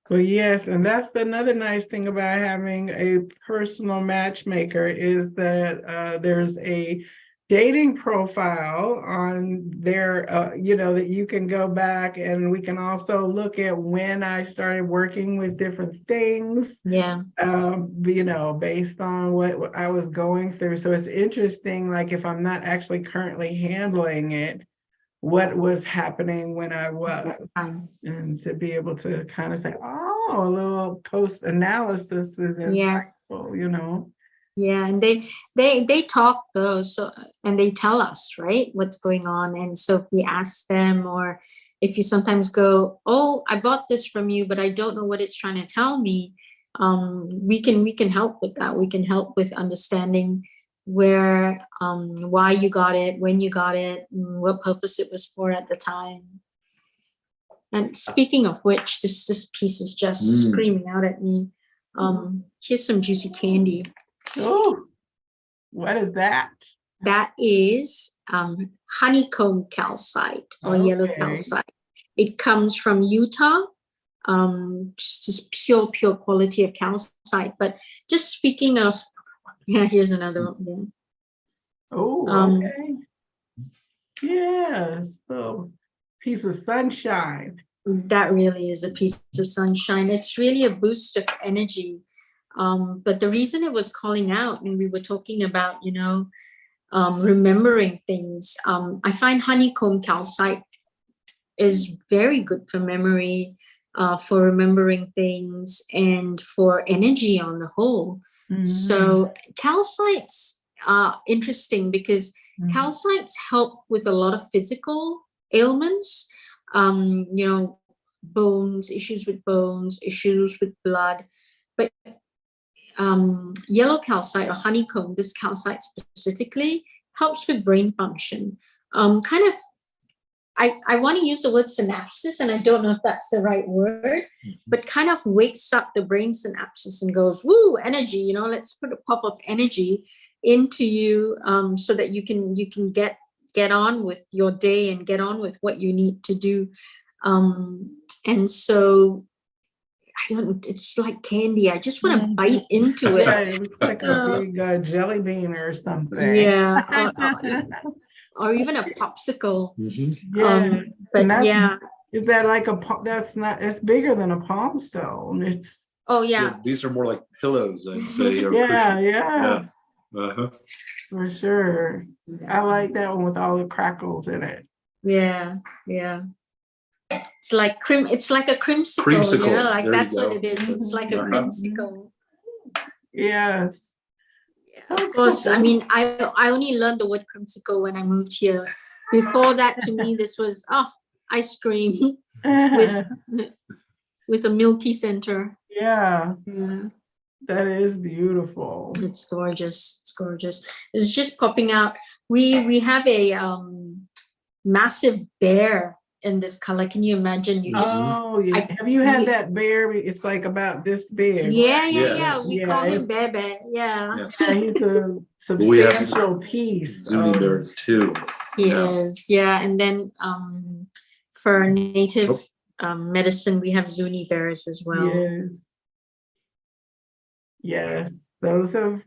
A: Well, yes, and that's another nice thing about having a personal matchmaker, is that there's a dating profile on there, that you can go back, and we can also look at when I started working with different things.
C: Yeah.
A: Based on what I was going through. So it's interesting, like if I'm not actually currently handling it, what was happening when I was, and to be able to kind of say, oh, a little post analysis is insightful,
C: Yeah, and they talk though, so and they tell us, right, what's going on. And so if we ask them, or if you sometimes go, oh, I bought this from you, but I don't know what it's trying to tell me, we can help with that. We can help with understanding where why you got it, when you got it, and what purpose it was for at the time. And speaking of which, this piece is just screaming out at me. Here's some juicy candy.
A: Oh, what is that?
C: That is honeycomb calcite or yellow calcite. It comes from Utah. Just pure quality of calcite. But just speaking of, yeah, here's another one.
A: Oh, okay. Yes, so piece of sunshine.
C: That really is a piece of sunshine. It's really a boost of energy. But the reason it was calling out, and we were talking about, remembering things. I find honeycomb calcite is very good for memory, for remembering things, and for energy on the whole. So calcites are interesting because calcites help with a lot of physical ailments, bones, issues with blood. But yellow calcite or honeycomb, this calcite specifically, helps with brain function. I want to use the word synapses, and I don't know if that's the right word, but kind of wakes up the brain synapses and goes, woo, energy, let's put a pop of energy into you, so that you can get on with your day and get on with what you need to do. And so it's like candy. I just want to bite into it.
A: Yeah, it looks like a big jelly bean or something.
C: Yeah. Or even a popsicle.
A: Yeah.
C: But yeah.
A: Is that like it's bigger than a palm stone. It's
B: these are more like pillows, I'd say. Or
A: yeah.
B: Uh-huh.
A: For sure. I like that one with all the crackles in it.
C: Yeah. It's like a creamsicle. Like that's what it is. It's like a creamsicle.
A: Yes.
C: Of course, I mean, I only learned the word creamsicle when I moved here. Before that, to me, this was ice cream with a milky center.
A: Yeah. That is beautiful.
C: It's gorgeous. It's just popping out. We have a massive bear in this color. Can you imagine?
A: Have you had that bear? It's like about this big.
C: Yeah. We call him Bear. Yeah.
B: Yes.
A: He's a substantial piece.
B: Zuni bears too.
C: He is. Yeah. And then for native medicine, we have Zuni bears as well.
A: Yes. Those have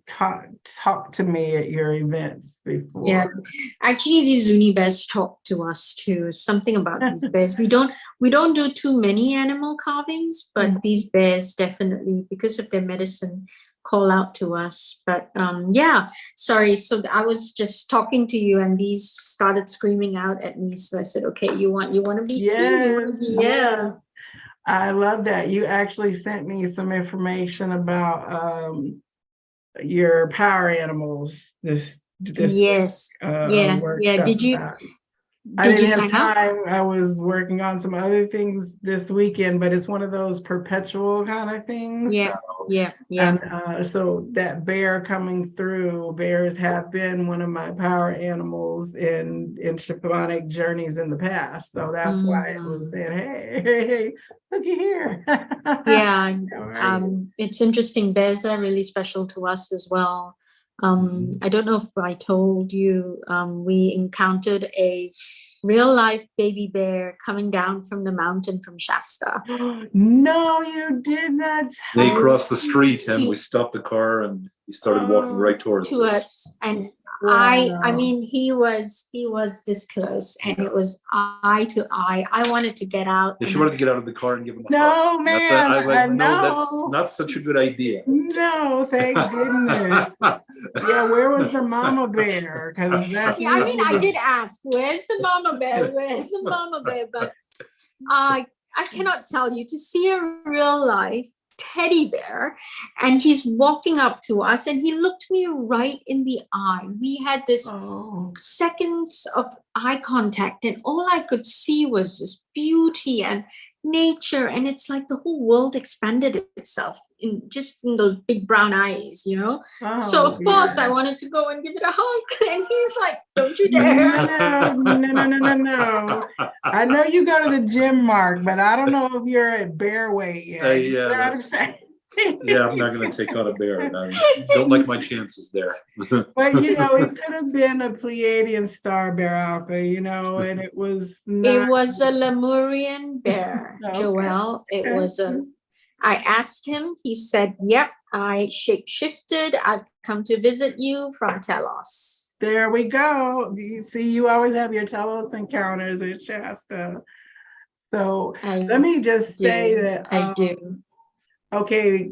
A: talked to me at your events before.
C: Yeah, actually, these Zuni bears talk to us too. Something about these bears. We don't do too many animal carvings, but these bears definitely, because of their medicine, call out to us. But sorry. So I was just talking to you, and these started screaming out at me. So I said, "Okay, you want to be seen? Yeah."
A: I love that. You actually sent me some information about your power animals. This
C: yes.
A: workshop.
C: Did you
A: have time. I was working on some other things this weekend, but it's one of those perpetual kind of things.
C: Yeah.
A: And so that bear coming through, bears have been one of my power animals in shamanic journeys in the past. So that's why it was saying, hey, looky here.
C: It's interesting. Bears are really special to us as well. I don't know if I told you, we encountered a real life baby bear coming down from the mountain from Shasta.
A: No, you did not.
B: They crossed the street and we stopped the car and he started walking right towards us.
C: And I mean, he was this close, and it was eye to eye. I wanted to get out.
B: Yeah, she wanted to get out of the car and give him a hug.
A: No, man.
B: I was like, no, that's not such a good idea.
A: No, thank goodness. Yeah, where was the mama bear? Because
C: I did ask, where's the mama bear? But I cannot tell you, to see a real life teddy bear, and he's walking up to us, and he looked me right in the eye. We had this
A: Oh,
C: seconds of eye contact, and all I could see was this beauty and nature, and it's like the whole world expanded itself in just in those big brown eyes, you know. So
A: oh,
C: of course I
A: yeah.
C: wanted to go and give it a hug, and he's like, don't you
A: No,
C: dare.
A: no. I know you go to the gym, Mark, but I don't know if you're at bear weight yet. You
B: Yeah,
A: gotta
B: that's
A: say-
B: yeah. I'm not going to take on a bear. I don't like my chances there.
A: But you know, it could have been a Pleiadian star bear, Alka, you know, and it was
C: It
A: not.
C: was a Lemurian bear,
A: Okay,
C: Joelle. It
A: okay.
C: was a, I asked him, he said, yep, I shapeshifted. I've come to visit you from Telos.
A: There we go. You see, you always have your Telos encounters at Shasta. So
C: I
A: let me just say
C: do.
A: that
C: I do.
A: okay,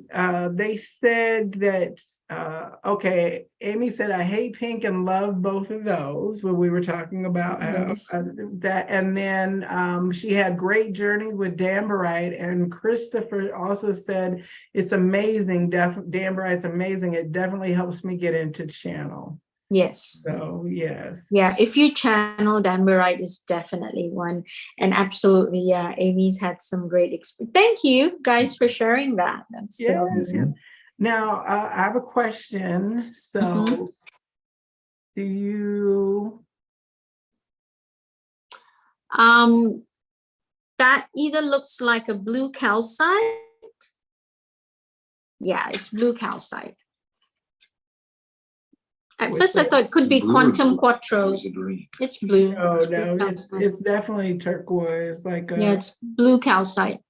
A: they said that okay, Amy said I hate pink and love both of those when we were talking about
C: Yes.
A: that, and then she had great journey with Damberite, and Christopher also said it's amazing. Damberite's amazing. It definitely helps me get into channel.
C: Yes.
A: So yes.
C: Yeah, if you channel Danberite is definitely one. And absolutely, yeah, Amy's had some great experience. Thank you guys for sharing that. That's
A: Yes, yes. Now I have a question. So
C: Mhm.
A: do you
C: That either looks like a blue calcite. Yeah, it's blue calcite. At
A: What's
C: first I
A: that?
C: thought it could be
B: Blue or
C: quantum
B: blue?
C: quattro.
B: Is it green?
C: It's blue.
A: Oh
C: It's blue
A: no,
C: calcite.
A: it's definitely turquoise, like
C: Yeah,
A: a
C: it's blue calcite.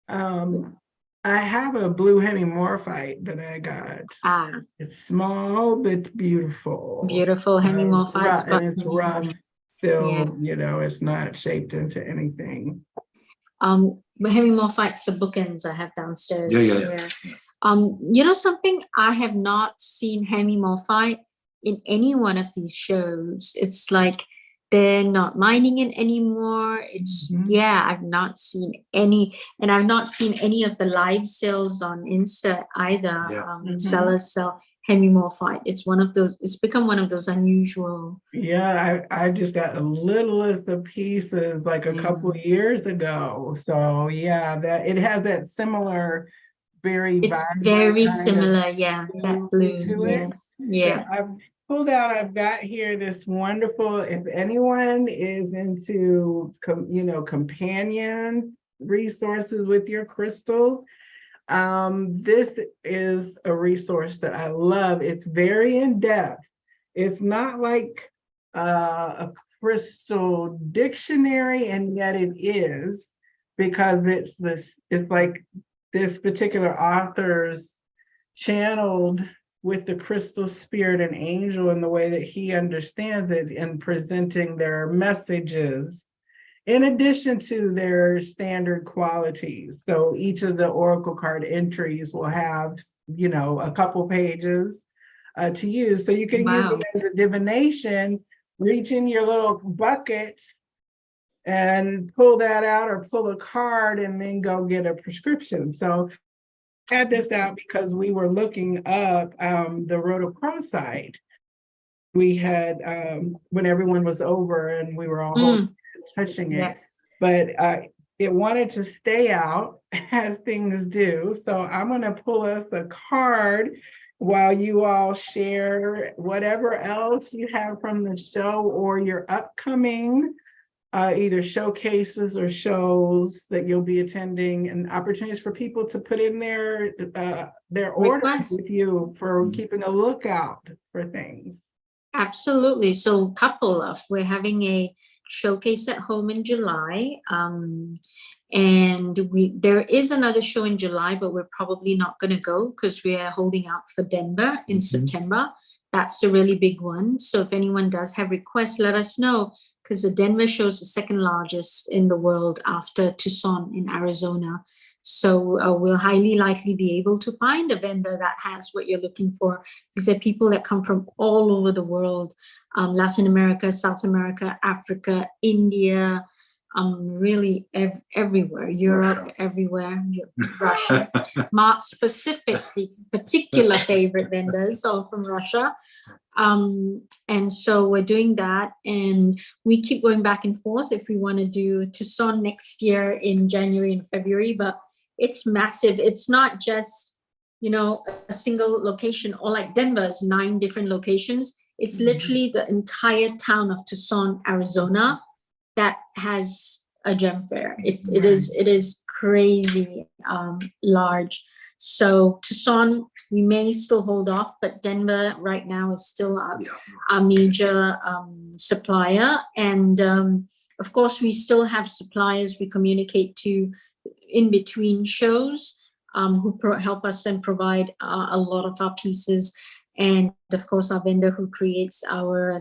A: um I have a blue hemimorphite that I got.
C: Ah,
A: It's small but beautiful.
C: beautiful hemimorphite.
A: And it's rough
C: Yeah.
A: still, you know, it's not shaped into anything.
C: Hemimorphites are bookends I have downstairs.
B: Yeah.
C: You know something? I have not seen hemimorphite in any one of these shows. It's like they're not mining it anymore. It's
A: Mhm.
C: yeah, I've not seen any, and I've not seen any of the live sales on Insta either.
B: Yeah.
C: Sellers sell hemimorphite. It's one of those. It's become one of those unusual.
A: Yeah, I just got the littlest of pieces like a couple of years ago. So yeah, that it has that similar, very
C: It's
A: vibrant
C: very
A: kind of
C: similar. Yeah, that blue.
A: to it.
C: Yes. Yeah.
A: I've pulled out, I've got here this wonderful, if anyone is into, you know, companion resources with your crystals, this is a resource that I love. It's very in-depth. It's not like a crystal dictionary, and yet it is, because it's like this particular author's channeled with the crystal spirit and angel in the way that he understands it in presenting their messages, in addition to their standard qualities. So each of the oracle card entries will have, you know, a couple pages to use. So you can use
C: Wow.
A: it as a divination, reach in your little bucket and pull that out, or pull a card and then go get a prescription. So I had this out because we were looking up the rhodochrosite. We had when everyone was over and we were all holding and touching it,
C: Yeah.
A: but it wanted to stay out as things do. So I'm going to pull us a card while you all share whatever else you have from the show or your upcoming either showcases or shows that you'll be attending, and opportunities for people to put in their orders
C: Request.
A: with you for keeping a lookout for things.
C: Absolutely. So couple of, we're having a showcase at home in July. And there is another show in July, but we're probably not going to go because we are holding out for Denver in September. That's a really big one. So if anyone does have requests, let us know, because the Denver show is the second largest in the world after Tucson in Arizona. So we'll highly likely be able to find a vendor that has what you're looking for, because there are people that come from all over the world, Latin America, South America, Africa, India, really everywhere, Europe,
B: Russia.
C: everywhere, Russia. Mark's particular favorite vendors are from Russia. And so we're doing that, and we keep going back and forth if we want to do Tucson next year in January and February, but it's massive. It's not just, you know, a single location, or like Denver's 9 different locations. It's literally the entire town of Tucson, Arizona, that has a gem fair. It is crazy large. So Tucson, we may still hold off, but Denver right now is still our major supplier. And of course, we still have suppliers we communicate to in between shows who help us and provide a lot of our pieces. And of course, our vendor who creates our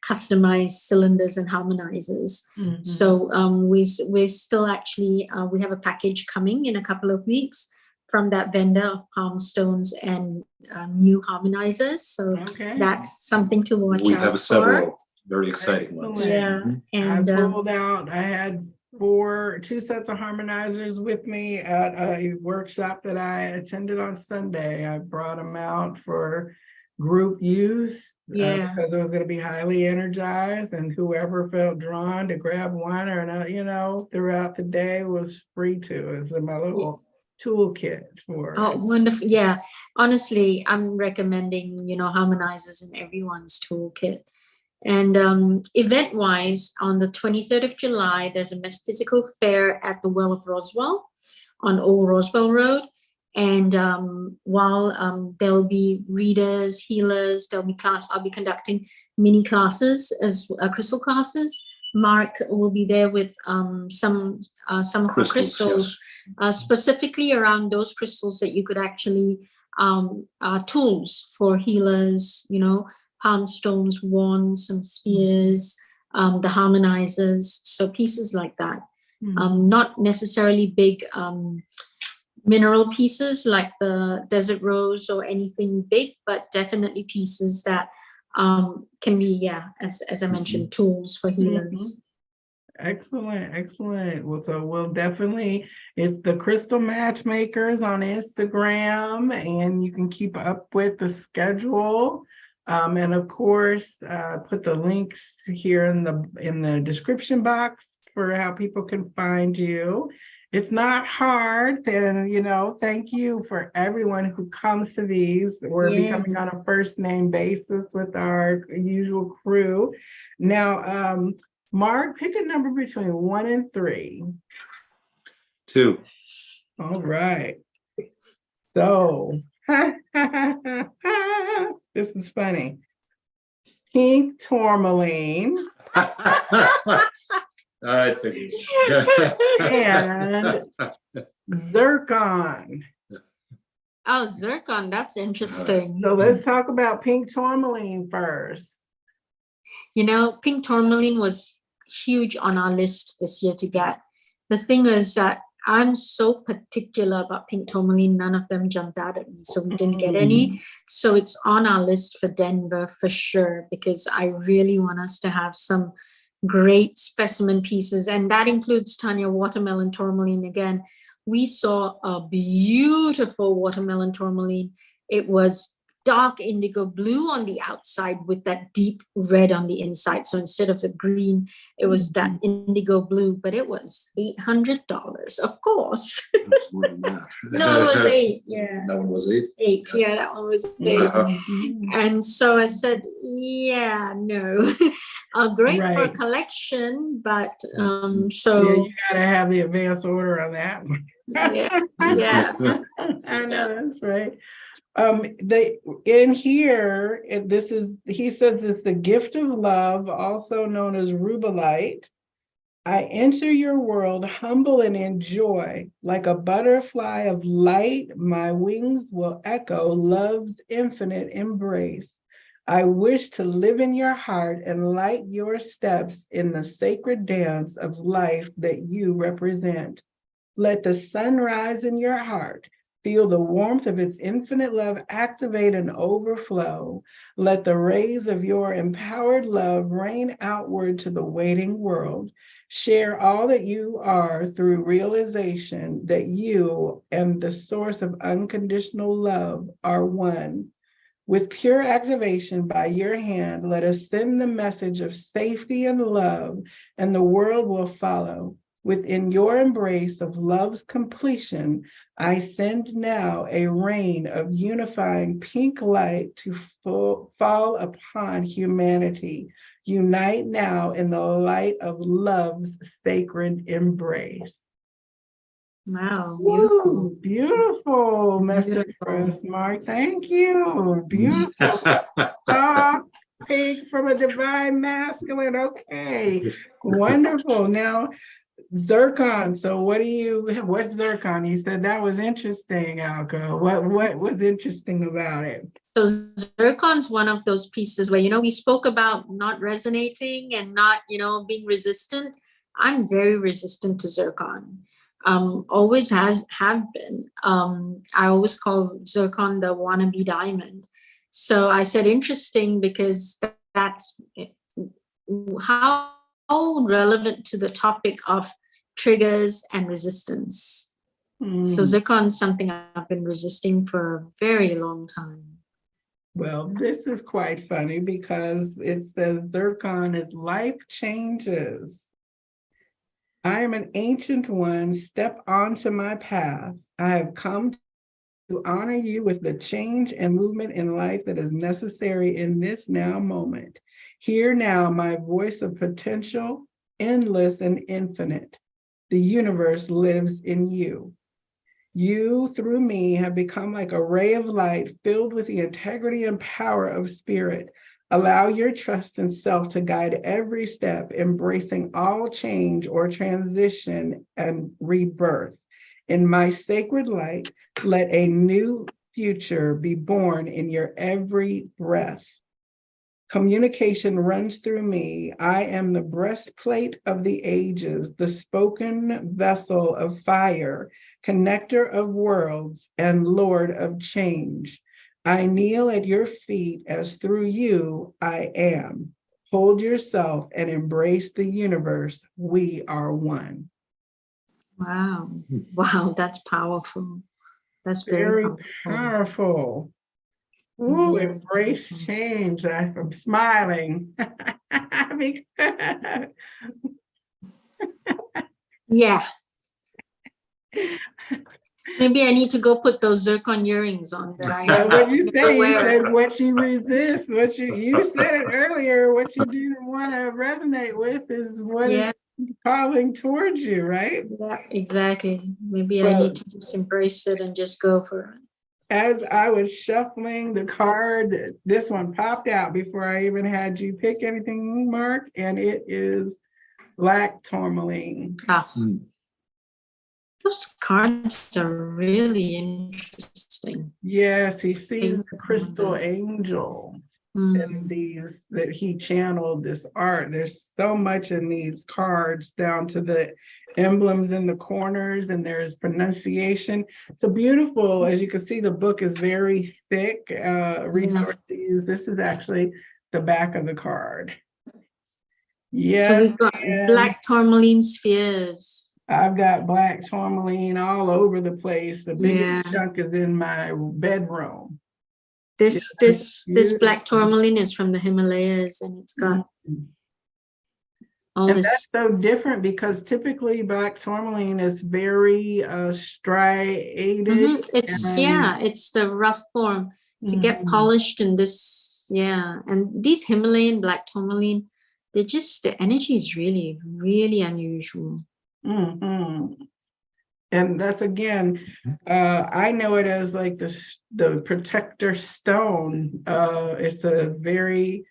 C: customized cylinders and harmonizers. So we're still actually, we have a package coming in a couple of weeks from that vendor of palm stones and new harmonizers. So that's something to watch out for.
B: We have several very exciting ones.
C: Yeah.
A: And
C: And
A: I pulled out, I had 2 sets of harmonizers with me at a workshop that I attended on Sunday. I brought them out for group use because it was going to be highly energized, and whoever felt drawn to grab one or another, you know, throughout the day was free to. It's in my little toolkit for.
C: Oh, wonderful. Yeah. Honestly, I'm recommending, you know, harmonizers in everyone's toolkit. And event-wise, on the 23rd of July, there's a physical fair at the Well of Roswell on Old Roswell Road. And while there'll be readers, healers, there'll be I'll be conducting mini classes as crystal classes. Mark will be there with some of the crystals, specifically around those crystals that you could actually tools for healers, you know, palm stones, wands, some spheres, the harmonizers, so pieces like that. Not necessarily big mineral pieces like the desert rose or anything big, but definitely pieces that can be, as I mentioned, tools for healers.
A: Excellent, excellent. Well, so we'll definitely, it's the Crystal Matchmakers on Instagram, and you can keep up with the schedule. And of course, put the links here in the description box for how people can find you. It's not hard. And, you know, thank you for everyone who comes to these. We're becoming on a first name basis with our usual crew. Now, Mark, pick a number between 1 and 3.
B: 2.
A: All right. So, this is funny. Pink tourmaline.
B: I figured.
A: And zircon.
C: Oh, zircon, that's interesting.
A: So let's talk about pink tourmaline first.
C: You know, pink tourmaline was huge on our list this year to get. The thing is that I'm so particular about pink tourmaline, none of them jumped out at me, so we didn't get any. So it's on our list for Denver for sure, because I really want us to have some great specimen pieces, and that includes, Tanya, watermelon tourmaline. Again, we saw a beautiful watermelon tourmaline. It was dark indigo blue on the outside with that deep red on the inside. So instead of the green, it was that indigo blue, but it was $800, of course. No, it was 8. Yeah.
B: That one was 8?
C: 8. Yeah, that one was 8. And so I said, yeah, no. Great for a collection, but so.
A: Yeah, you gotta have the advance order on that one.
C: Yeah.
A: I know, that's right. They in here, he says it's the gift of love, also known as rubellite. I enter your world humble and in joy, like a butterfly of light. My wings will echo love's infinite embrace. I wish to live in your heart and light your steps in the sacred dance of life that you represent. Let the sun rise in your heart. Feel the warmth of its infinite love activate and overflow. Let the rays of your empowered love rain outward to the waiting world. Share all that you are through realization that you and the source of unconditional love are one. With pure activation by your hand, let us send the message of safety and love, and the world will follow. Within your embrace of love's completion, I send now a rain of unifying pink light to fall upon humanity. Unite now in the light of love's sacred embrace.
C: Wow, beautiful.
A: Woo, beautiful message,
C: Beautiful.
A: Mark. Thank you. Beautiful. Soft pink from a divine masculine. Okay, wonderful. Now, zircon. So, what's zircon? You said that was interesting, Alka. What was interesting about it?
C: So zircon's one of those pieces where, we spoke about not resonating and not, being resistant. I'm very resistant to zircon. Always have been. I always call zircon the wannabe diamond. So I said interesting because that's how relevant to the topic of triggers and resistance. So zircon is something I've been resisting for a very long time.
A: Well, this is quite funny because it says zircon is life changes. I am an ancient one. Step onto my path. I have come to honor you with the change and movement in life that is necessary in this now moment. Hear now my voice of potential, endless and infinite. The universe lives in you. You, through me, have become like a ray of light filled with the integrity and power of spirit. Allow your trust in self to guide every step, embracing all change or transition and rebirth. In my sacred light, let a new future be born in your every breath. Communication runs through me. I am the breastplate of the ages, the spoken vessel of fire, connector of worlds, and Lord of change. I kneel at your feet as through you I am. Hold yourself and embrace the universe. We are one.
C: Wow. Wow, that's powerful. That's
A: Very
C: powerful.
A: powerful. Ooh,
C: Yeah.
A: embrace change. I'm smiling. Because-
C: Yeah. Maybe I need to go put those zircon earrings on that I
A: But what you say, you
C: wear.
A: said what you resist, what you said it earlier, what you didn't want to resonate with is what
C: Yeah.
A: is calling towards you, right?
C: Yeah, exactly. Maybe I
A: Well,
C: need to just embrace it and just go for it.
A: as I was shuffling the card, this one popped out before I even had you pick anything, Mark, and it is black tourmaline.
C: Ah, those cards are really interesting.
A: Yes, he sees the crystal angel in
C: Mm.
A: these, that he channeled this art. There's so much in these cards down to the emblems in the corners, and there's pronunciation. So beautiful. As you can see, the book is very thick, resource to use. This is actually the back of the card.
C: So
A: Yes,
C: we've got
A: and
C: black tourmaline spheres.
A: I've got black tourmaline all over the place. The biggest
C: Yeah.
A: chunk is in my bedroom.
C: This black tourmaline is from the Himalayas, and it's got all
A: And
C: this.
A: that's so different because typically black tourmaline is very striated.
C: It's the rough form to get polished in this. Yeah, and these Himalayan black tourmaline, the energy is really, really unusual.
A: And that's again, I know it as like the protector stone. It's a very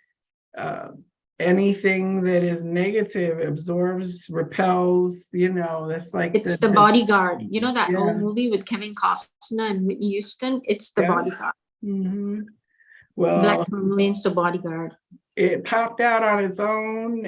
A: anything that is negative absorbs, repels, that's like
C: it's the bodyguard. You know that old movie with Kevin Costner and Whitney Houston? It's the bodyguard.
A: Well,
C: black tourmaline's the bodyguard.
A: It popped out on its own.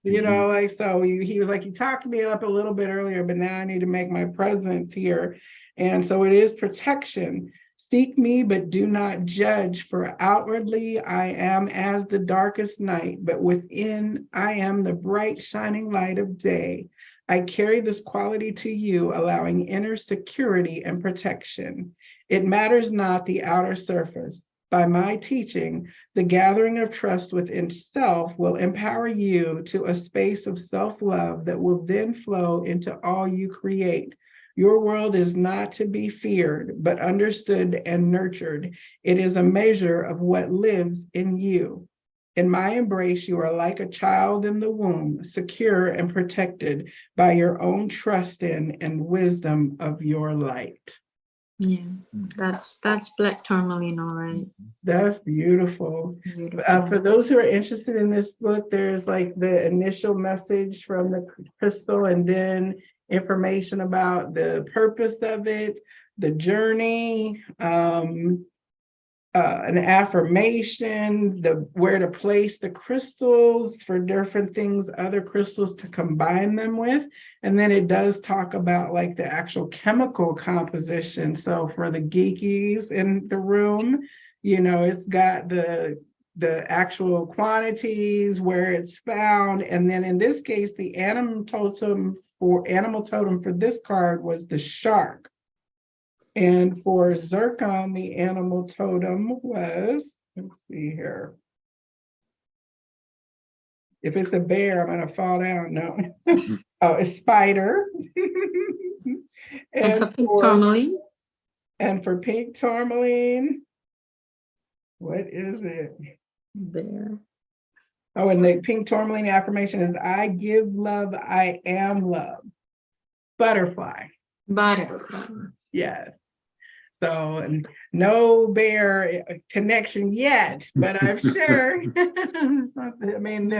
A: Like, so he was like, you talked me up a little bit earlier, but now I need to make my presence here. And so it is protection. Seek me, but do not judge, for outwardly I am as the darkest night, but within I am the bright shining light of day. I carry this quality to you, allowing inner security and protection. It matters not the outer surface. By my teaching, the gathering of trust within self will empower you to a space of self-love that will then flow into all you create. Your world is not to be feared, but understood and nurtured. It is a measure of what lives in you. In my embrace, you are like a child in the womb, secure and protected by your own trust in and wisdom of your light.
C: Yeah, that's black tourmaline, all right.
A: That's beautiful.
C: Beautiful.
A: For those who are interested in this book, there's like the initial message from the crystal, and then information about the purpose of it, the journey, an affirmation, where to place the crystals for different things, other crystals to combine them with. And then it does talk about like the actual chemical composition. So for the geekies in the room, it's got the actual quantities, where it's found. And then in this case, the animal totem for this card was the shark. And for Zircon, the animal totem was, let's see here. If it's a bear, I'm gonna fall down. No. Oh, a spider.
C: And for pink tourmaline?
A: And for pink tourmaline, what is it?
C: Bear.
A: Oh, and the pink tourmaline affirmation is, I give love, I am love. Butterfly.
C: Butterfly.
A: Yes. So no bear connection yet, but I'm sure.
C: He's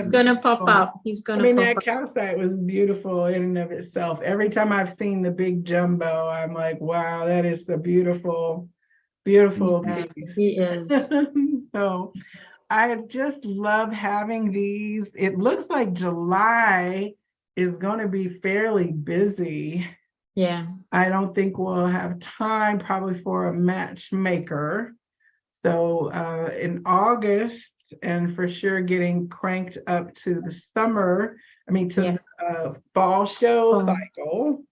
C: gonna pop up. He's gonna pop
A: that
C: up.
A: calcite was beautiful in and of itself. Every time I've seen the big jumbo, I'm like, wow, that is a beautiful, beautiful piece.
C: He is.
A: So I just love having these. It looks like July is going to be fairly busy.
C: Yeah.
A: I don't think we'll have time probably for a matchmaker. So in August, and for sure getting cranked up to the summer, the fall show cycle,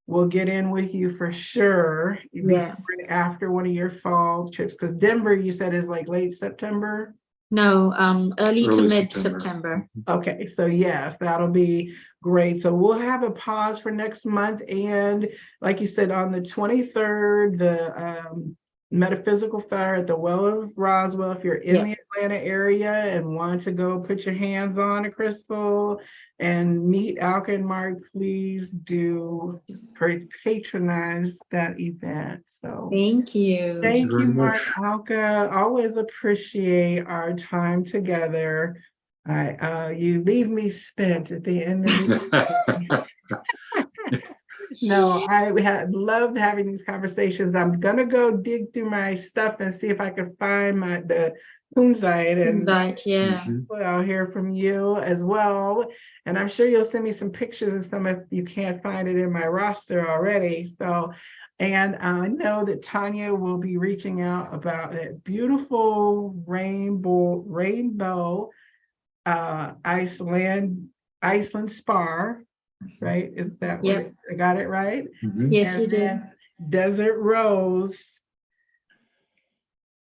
A: we'll get in with you for sure.
C: Yeah.
A: After one of your fall trips, because Denver, you said, is like late September.
C: No, early to mid-September.
A: Okay, so yes, that'll be great. So we'll have a pause for next month. And like you said, on the 23rd, the Metaphysical Fair at the Well of Roswell, if you're in the Atlanta area and want to go put your hands on a crystal and meet Alka and Mark, please do patronize that event. So
C: thank you.
A: Thank you, Mark. Alka, always appreciate our time together. You leave me spent at the end of the day. No, I loved having these conversations. I'm gonna go dig through my stuff and see if I can find the kunzite, and I'll hear from you as well. And I'm sure you'll send me some pictures of some if you can't find it in my roster already. So, and I know that Tanya will be reaching out about that beautiful rainbow Iceland spar. Right? Is that what I got it right?
C: Yes, you did.
A: Desert Rose,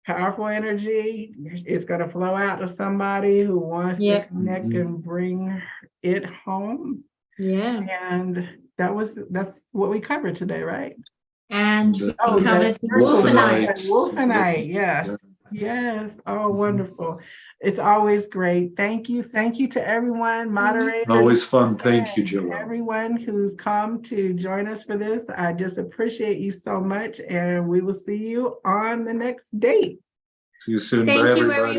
A: powerful energy. It's going to flow out to somebody who wants to connect and bring it home. Yeah. And that's what we covered today, right?
C: And we covered Wolfenite.
A: Wolfenite, yes. Yes. Oh, wonderful. It's always great. Thank you. Thank you to everyone, moderators.
B: Always fun. Thank you, Joelle.
A: Everyone who's come to join us for this. I just appreciate you so much. And we will see you on the next date.
B: See you soon. Bye, everybody.